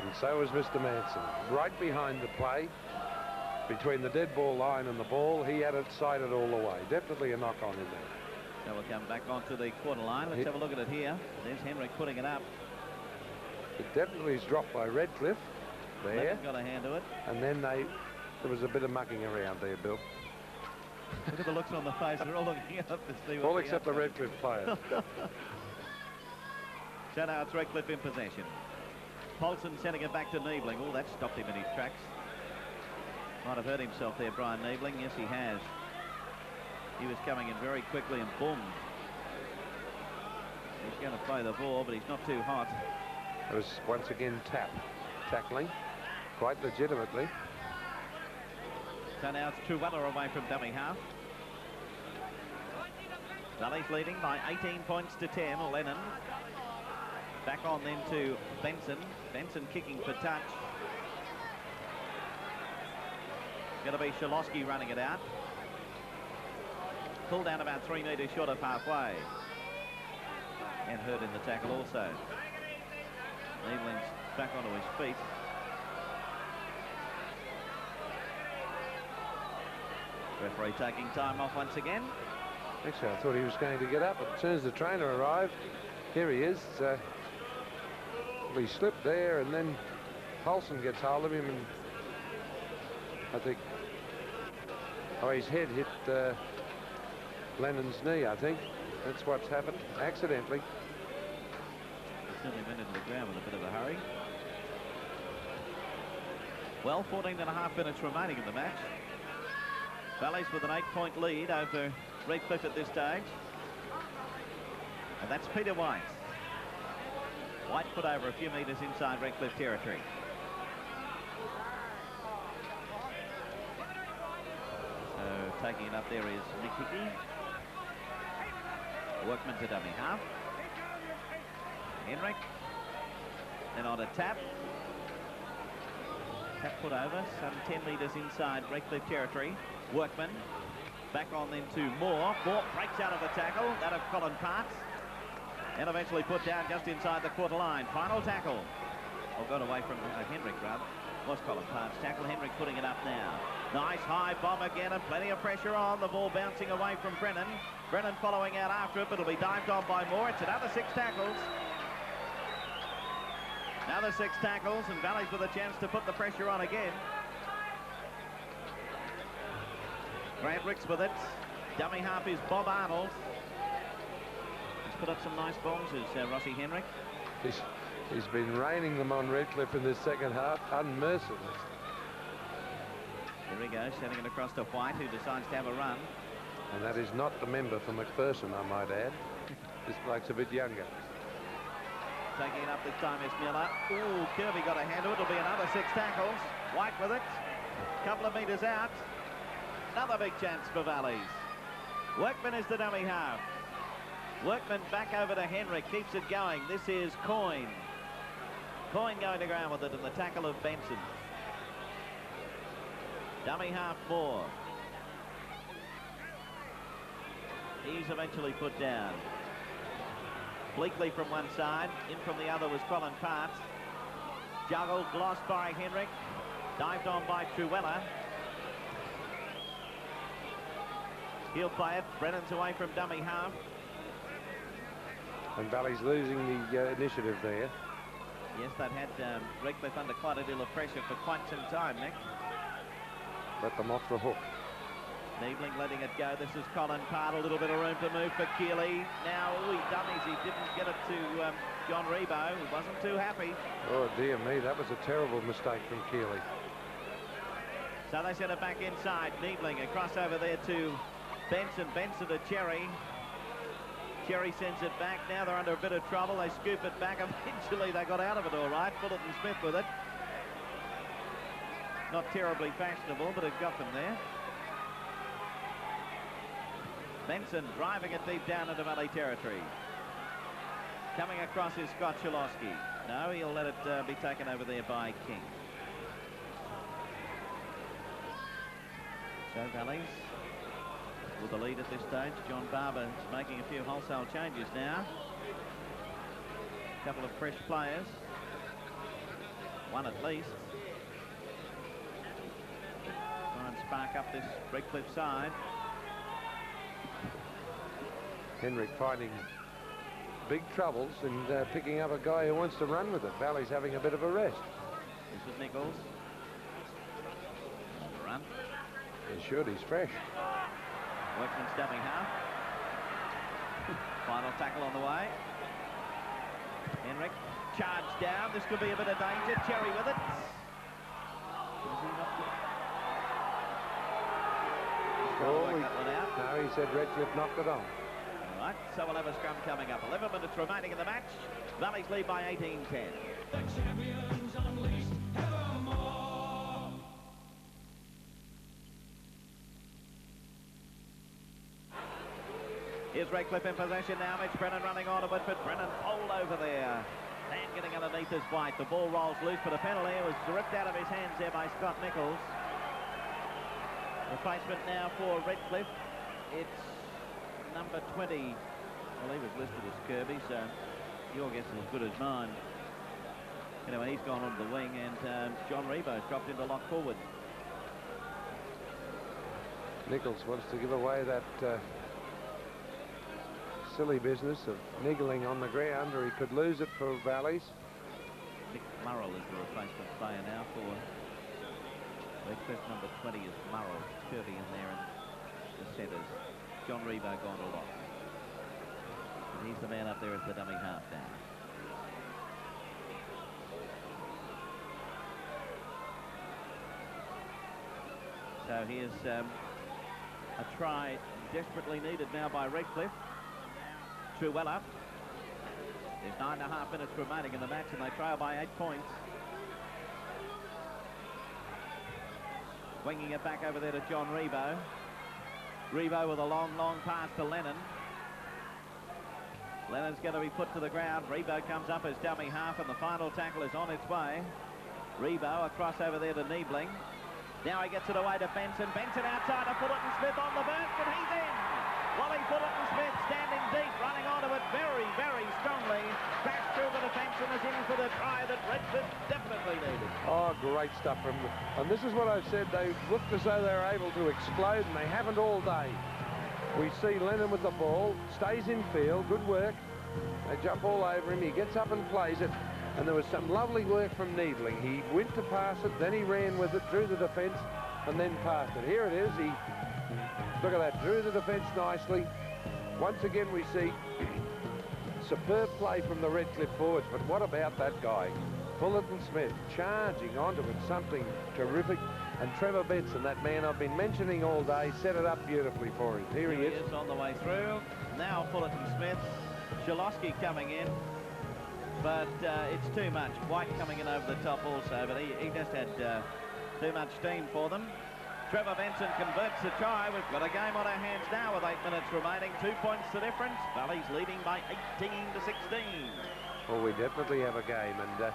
And so was Mr. Manson. Right behind the play, between the dead ball line and the ball, he had it sighted all the way. Definitely a knock on in there. So we'll come back onto the quarter line. Let's have a look at it here. There's Henrik putting it up. It definitely is dropped by Redcliffe there. Levin's got a hand to it. And then there was a bit of mucking around there, Bill. Look at the looks on the face. They're all looking up to see what All except the Redcliffe players. So now it's Redcliffe in possession. Paulson sending it back to Niebling. Oh, that stopped him in his tracks. Might have hurt himself there, Brian Niebling. Yes, he has. He was coming in very quickly and boom. He's going to play the ball, but he's not too hot. It was once again tackling, quite legitimately. So now it's Truella away from dummy half. Valley's leading by 18 points to 10. Lennon back on then to Benson. Benson kicking for touch. Going to be Shalosky running it out. Pulled down about 3 metres short of halfway. And hurt in the tackle also. Needling's back onto his feet. Referee taking time off once again. Actually, I thought he was going to get up, but as soon as the trainer arrived, here he is. He slipped there, and then Paulson gets hold of him, and I think, his head hit Lennon's knee, I think. That's what's happened, accidentally. Certainly went into the ground with a bit of a hurry. Well, 14.5 minutes remaining in the match. Valleys with an 8-point lead over Redcliffe at this stage. And that's Peter White. White put over a few metres inside Redcliffe territory. So taking it up there is Nick Hickey. Workman to dummy half. Henrik. Then on a tap. Tap put over, some 10 metres inside Redcliffe territory. Workman. Back on then to Moore. Moore breaks out of the tackle. That of Colin Parks. And eventually put down just inside the quarter line. Final tackle. Or got away from Henrik, rather. Was Colin Parks' tackle. Henrik putting it up now. Nice high bomb again and plenty of pressure on. The ball bouncing away from Brennan. Brennan following out after it, but it'll be dived on by Moore. It's another 6 tackles. Another 6 tackles, and Valleys with a chance to put the pressure on again. Grant Ricks with it. Dummy half is Bob Arnold. He's put up some nice bombs, is Rossi Henrik. He's been raining them on Redcliffe in this second half, unmercifully. Here we go, sending it across to White, who decides to have a run. And that is not the member for McPherson, I might add. This bloke's a bit younger. Taking it up this time is Miller. Ooh, Kirby got a hand to it. It'll be another 6 tackles. White with it. Couple of metres out. Another big chance for Valleys. Workman is the dummy half. Workman back over to Henrik. Keeps it going. This is Coyne. Coyne going to ground with it in the tackle of Benson. Dummy half Moore. He's eventually put down. Bleakley from one side, in from the other was Colin Parks. Juggled, lost by Henrik. Dived on by Truella. He'll play it. Brennan's away from dummy half. And Valley's losing the initiative there. Yes, they've had Redcliffe under quite a deal of pressure for quite some time, Nick. Let them off the hook. Niebling letting it go. This is Colin Part. A little bit of room to move for Keeley. Now, he dummies. He didn't get it to John Rebo. He wasn't too happy. Oh, dear me. That was a terrible mistake from Keeley. So they send it back inside. Niebling across over there to Benson. Benson to Cherry. Cherry sends it back. Now they're under a bit of trouble. They scoop it back. Eventually they got out of it all right. Fullerton Smith with it. Not terribly fashionable, but it got them there. Benson driving it deep down into Valley territory. Coming across is Scott Shalosky. No, he'll let it be taken over there by King. So Valleys with the lead at this stage. John Barber is making a few wholesale changes now. A couple of fresh players. One at least. Try and spark up this Redcliffe side. Henrik finding big troubles and picking up a guy who wants to run with it. Valley's having a bit of a rest. This is Nichols. On the run. He should. He's fresh. Workman stepping half. Final tackle on the way. Henrik charged down. This could be a bit of danger. Cherry with it. Oh, no, he said Redcliffe knocked it on. All right, so we'll have a scrum coming up. 11 minutes remaining in the match. Valleys lead by 18-10. The champions unleashed evermore. Here's Redcliffe in possession now. Mitch Brennan running on to it, but Brennan pulled over there. And getting underneath his White. The ball rolls loose, but a penalty was ripped out of his hands there by Scott Nichols. Replacement now for Redcliffe. It's number 20. Well, he was listed as Kirby, so your guess is as good as mine. Anyway, he's gone onto the wing, and John Rebo's dropped into lock forward. Nichols wants to give away that silly business of niggling on the ground, or he could lose it for Valleys. Nick Murrell is the replacement player now for Redcliffe. Number 20 is Murrell. Kirby in there in the centres. John Rebo gone to lock. And he's the man up there as the dummy half now. So here's a try desperately needed now by Redcliffe. Truella. There's 9.5 minutes remaining in the match, and they trail by 8 points. Winging it back over there to John Rebo. Rebo with a long pass to Lennon. Lennon's going to be put to the ground. Rebo comes up as dummy half, and the final tackle is on its way. Rebo across over there to Niebling. Now he gets it away to Benson. Benson outside of Fullerton Smith on the burst, and he's in. Wally Fullerton Smith standing deep, running onto it very, very strongly. Crashed through the defence and is in for the try that Redcliffe definitely needed. Oh, great stuff from them. And this is what I said. They looked as though they were able to explode, and they haven't all day. We see Lennon with the ball, stays in field, good work. They jump all over him. He gets up and plays it. And there was some lovely work from Needling. He went to pass it, then he ran with it, drew the defence, and then passed it. Here it is. He, look at that, drew the defence nicely. Once again, we see superb play from the Redcliffe forwards. But what about that guy, Fullerton Smith, charging onto it, something terrific. And Trevor Benson, that man I've been mentioning all day, set it up beautifully for him. Here he is on the way through. Now Fullerton Smith, Shalosky coming in. But it's too much. White coming in over the top also, but he just had too much steam for them. Trevor Benson converts the try. We've got a game on our hands now with 8 minutes remaining. 2 points the difference. Valley's leading by 18 to 16. Well, we definitely have a game, and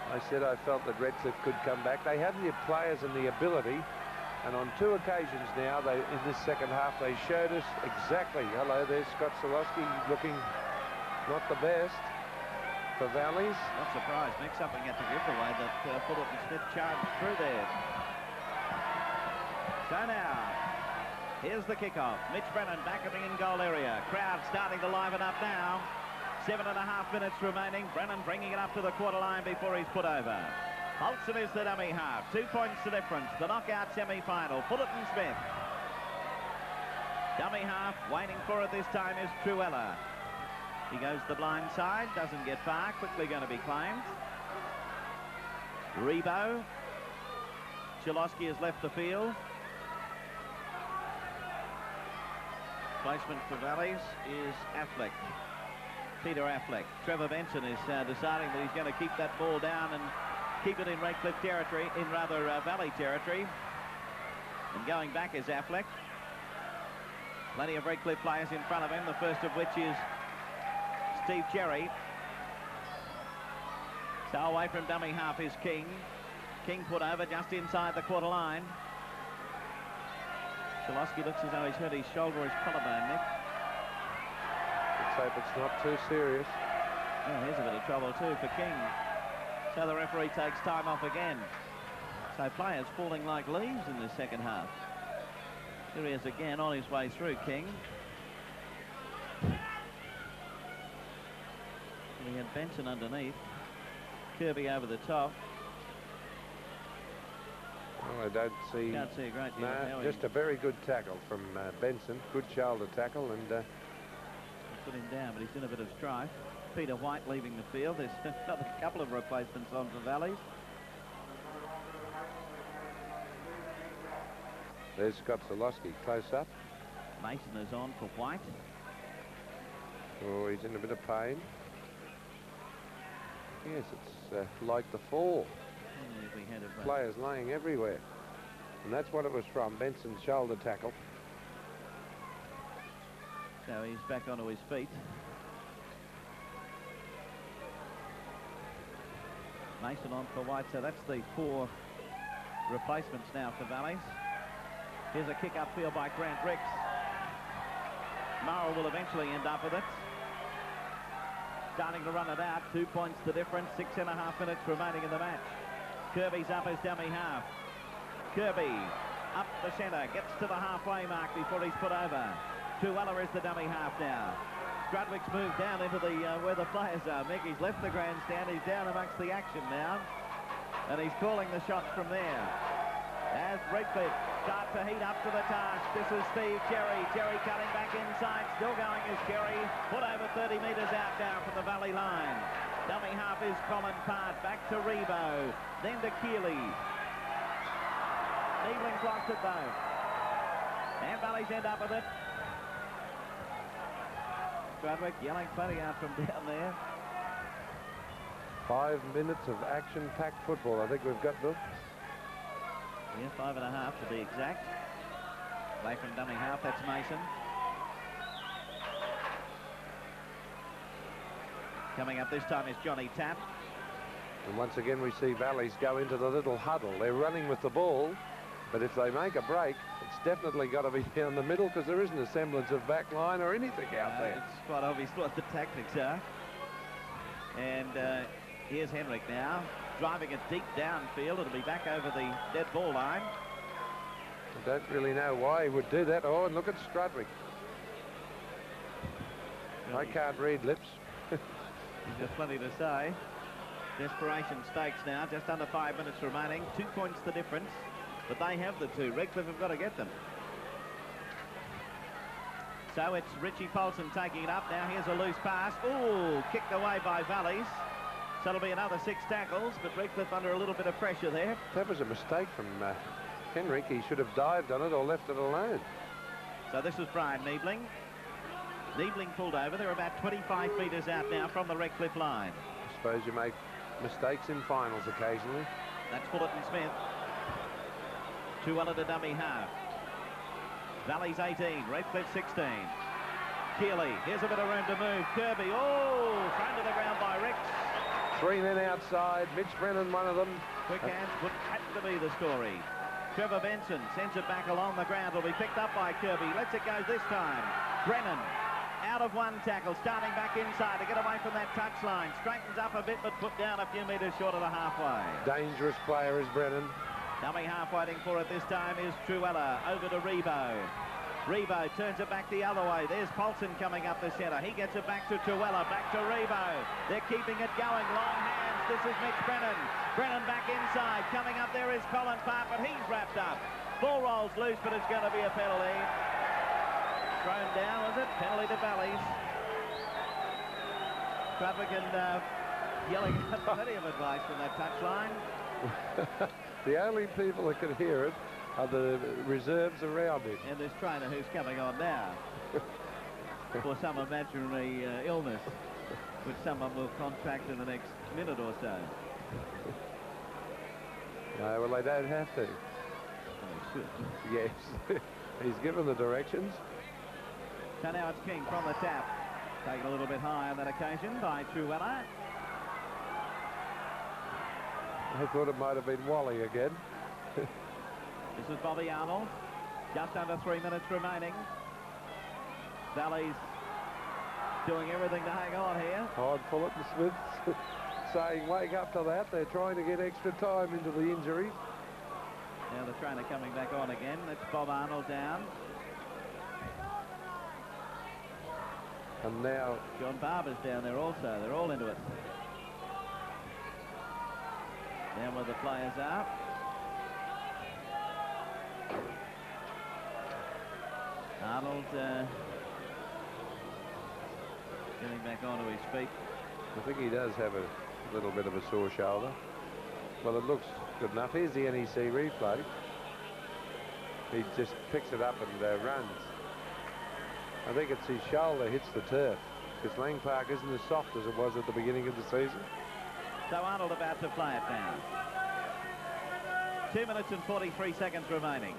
I said I felt that Redcliffe could come back. They have the players and the ability, and on 2 occasions now, in this second half, they showed us exactly. Hello, there's Scott Solowski looking not the best for Valleys. Not surprised. Nick something had to give the way that Fullerton Smith charged through there. So now, here's the kickoff. Mitch Brennan back in the in-goal area. Crowd starting to liven up now. 7.5 minutes remaining. Brennan bringing it up to the quarter line before he's put over. Holson is the dummy half. 2 points the difference. The knockout semi-final. Fullerton Smith. Dummy half. Waiting for it this time is Truella. He goes to the blind side, doesn't get far, quickly going to be claimed. Rebo. Shalosky has left the field. Placement for Valleys is Affleck. Peter Affleck. Trevor Benson is deciding that he's going to keep that ball down and keep it in Redcliffe territory, Valley territory. And going back is Affleck. Plenty of Redcliffe players in front of him, the first of which is Steve Cherry. So away from dummy half is King. King put over just inside the quarter line. Shalosky looks as though he's hurt his shoulder or his collarbone, Nick. Let's hope it's not too serious. Oh, here's a bit of trouble too for King. So the referee takes time off again. So players falling like leaves in the second half. Here he is again on his way through, King. We had Benson underneath. Kirby over the top. Well, I don't see... Can't see a great deal. No, just a very good tackle from Benson. Good shoulder tackle, and... put him down, but he's in a bit of strife. Peter White leaving the field. There's another couple of replacements on for Valleys. There's Scott Solowski close up. Mason is on for White. Oh, he's in a bit of pain. Yes, it's like the fall. Players laying everywhere. And that's what it was from, Benson's shoulder tackle. So So he's back onto his feet. Mason on for White, so that's the 4 replacements now for Valleys. Here's a kick upfield by Grant Ricks. Morrill will eventually end up with it. Starting to run it out. 2 points the difference. 6.5 minutes remaining in the match. Kirby's up as dummy half. Kirby up the centre. Gets to the halfway mark before he's put over. Tuella is the dummy half now. Strudwick's moved down into the where the players are. Mickey's left the grandstand. He's down amongst the action now. And he's calling the shots from there. As Redcliffe start to heat up to the task. This is Steve Cherry. Cherry cutting back inside. Still going is Cherry. Put over 30 metres out now from the Valley line. Dummy half is Colin Part. Back to Rebo. Then to Keeley. Neebling blocks it both. And Valleys end up with it. Strudwick yelling plenty out from down there. 5 minutes of action-packed football. I think we've got them. Yeah, 5.5 to be exact. Away from dummy half, that's Mason. Coming up this time is Johnny Tapp. And once again we see Valleys go into the little huddle. They're running with the ball, but if they make a break, it's definitely got to be down the middle because there isn't a semblance of back line or anything out there. It's quite obvious what the tactics are. And here's Henrik now, driving it deep downfield. It'll be back over the dead ball line. I don't really know why he would do that. Oh, and look at Strudwick. I can't read lips. He's got plenty to say. Desperation stakes now, just under 5 minutes remaining. 2 points the difference, but they have the 2. Redcliffe have got to get them. So it's Richie Polson taking it up. Now here's a loose pass. Ooh, kicked away by Valleys. So it'll be another 6 tackles, but Redcliffe under a little bit of pressure there. That was a mistake from Henrik. He should have dived on it or left it alone. So this is Brian Neebling. Neebling pulled over. They're about 25 metres out now from the Redcliffe line. I suppose you make mistakes in finals occasionally. That's Fullerton Smith. Tuella to dummy half. Valleys 18, Redcliffe 16. Keeley, here's a bit of room to move. Kirby, oh, thrown to the ground by Ricks. 3 men outside. Mitch Brennan, one of them. Quick hands would have to be the story. Trevor Benson sends it back along the ground. It'll be picked up by Kirby. Lets it go this time. Brennan out of 1 tackle, starting back inside to get away from that touchline. Straightens up a bit, but put down a few metres short of the halfway. Dangerous player is Brennan. Dummy half waiting for it this time is Truella. Over to Rebo. Rebo turns it back the other way. There's Polson coming up the centre. He gets it back to Truella. Back to Rebo. They're keeping it going. Long hands. This is Mitch Brennan. Brennan back inside. Coming up there is Colin Park, but he's wrapped up. Ball rolls loose, but it's going to be a penalty. Thrown down, was it? Penalty to Valleys. Traffic and yelling plenty of advice from that touchline. The only people that can hear it are the reserves around him. And this trainer who's coming on now for some imaginary illness which someone will contract in the next minute or so. No, well, they don't have to. Oh, should. Yes. He's given the directions. So now it's King from the tap. Taken a little bit high on that occasion by Truella. I thought it might have been Wally again. This is Bobby Arnold. Just under 3 minutes remaining. Valleys doing everything to hang on here. Hard Fullerton Smith saying, wake up to that. They're trying to get extra time into the injuries. Now the trainer coming back on again. That's Bob Arnold down. And now John Barber's down there also. They're all into it. Down where the players are. Arnold getting back onto his feet. I think he does have a little bit of a sore shoulder. Well, it looks good enough. Here's the NEC replay. He just picks it up and runs. I think it's his shoulder hits the turf because Lang Park isn't as soft as it was at the beginning of the season. So Arnold about to play it now. 2 minutes and 43 seconds remaining.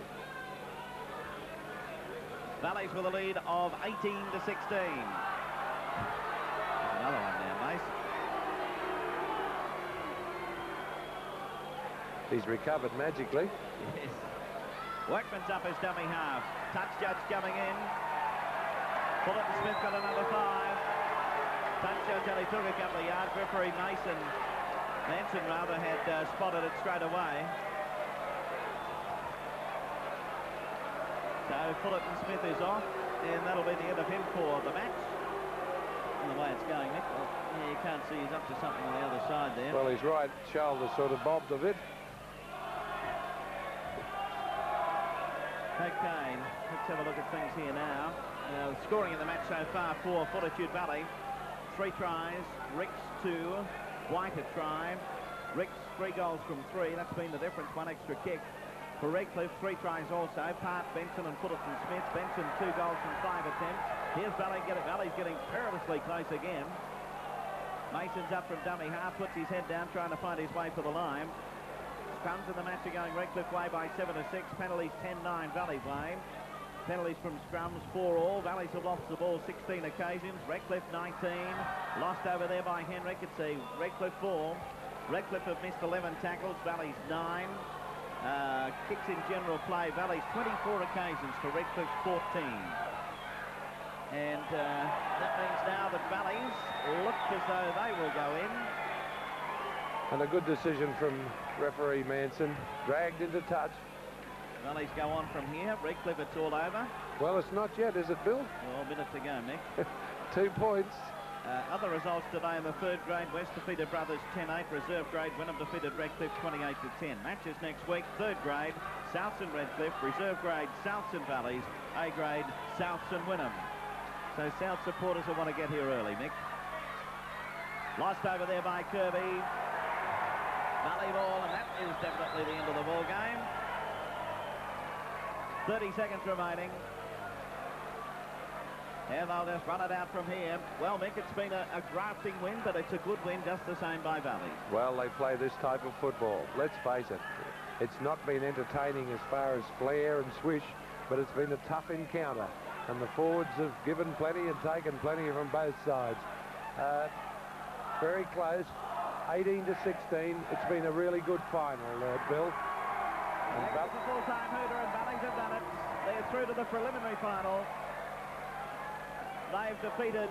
Valleys with a lead of 18 to 16. There's another one now, Mace. He's recovered magically. Yes. Workman's up his dummy half. Touch judge coming in. Fullerton Smith got another 5. Touch judge only took a couple of yards. Referee Manson rather had spotted it straight away. So Fullerton Smith is off, and that'll be the end of him for the match. And the way it's going, Nick, well, yeah, you can't see he's up to something on the other side there. Well, his right shoulder sort of bobbed a bit. Okay, let's have a look at things here now. Scoring in the match so far for Fortitude Valley. 3 tries, Ricks 2, White a try. Ricks 3 goals from 3, that's been the difference, 1 extra kick. For Redcliffe, 3 tries also. Part, Benson and Fullerton Smith. Benson 2 goals from 5 attempts. Here's Valley's getting perilously close again. Mason's up from dummy half, puts his head down, trying to find his way for the line. Scrums in the match are going Redcliffe way by 7 to 6. Penalties 10-9 Valley way. Penalties from scrums 4 all. Valleys have lost the ball 16 occasions. Redcliffe 19. Lost over there by Henrik. It's a Redcliffe 4. Redcliffe have missed 11 tackles. Valleys 9. Kicks in general play. Valleys 24 occasions to Redcliffe's 14. And that means now that Valleys look as though they will go in. And a good decision from referee Manson. Dragged into touch. Valleys go on from here. Redcliffe, it's all over. Well, it's not yet, is it, Bill? Well, a minute to go, Mick. 2 points. Other results today in the 3rd grade. West defeated Brothers 10-8. Reserve grade, Wynnum defeated Redcliffe 28 to 10. Matches next week. 3rd grade, Souths and Redcliffe. Reserve grade, Souths and Valleys. A grade, Souths and Wynnum. So South supporters will want to get here early, Mick. Lost over there by Kirby. Valley ball, and that is definitely the end of the ball game. 30 seconds remaining. And they'll just run it out from here. Well, Mick, it's been a grafting win, but it's a good win just the same by Valley. Well, they play this type of football. Let's face it. It's not been entertaining as far as flair and swish, but it's been a tough encounter. And the forwards have given plenty and taken plenty from both sides. Very close. 18 to 16. It's been a really good final, Bill. It's a full-time hooter, and Valleys have done it. They're through to the preliminary final. They've defeated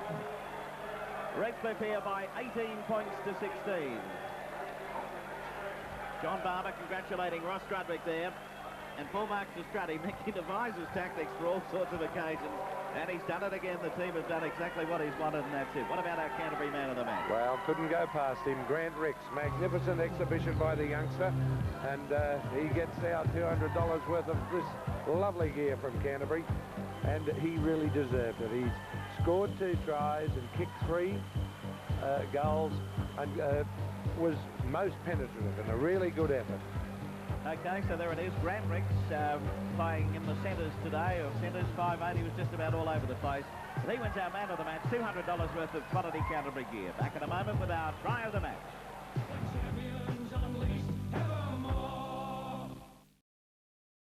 Redcliffe here by 18 points to 16. John Barber congratulating Ross Strudwick there. And full marks to Struddy. He devises tactics for all sorts of occasions. And he's done it again. The team has done exactly what he's wanted, and that's it. What about our Canterbury man of the match? Well, couldn't go past him. Grant Ricks. Magnificent exhibition by the youngster. And he gets out $200 worth of this lovely gear from Canterbury. And he really deserved it. He's scored 2 tries and kicked 3 goals and was most penetrative and a really good effort. Okay, so there it is. Grant Ricks playing in the centres today, or centres 5'8". He was just about all over the place. And he wins our man of the match, $200 worth of quality Canterbury gear. Back in a moment with our try of the match.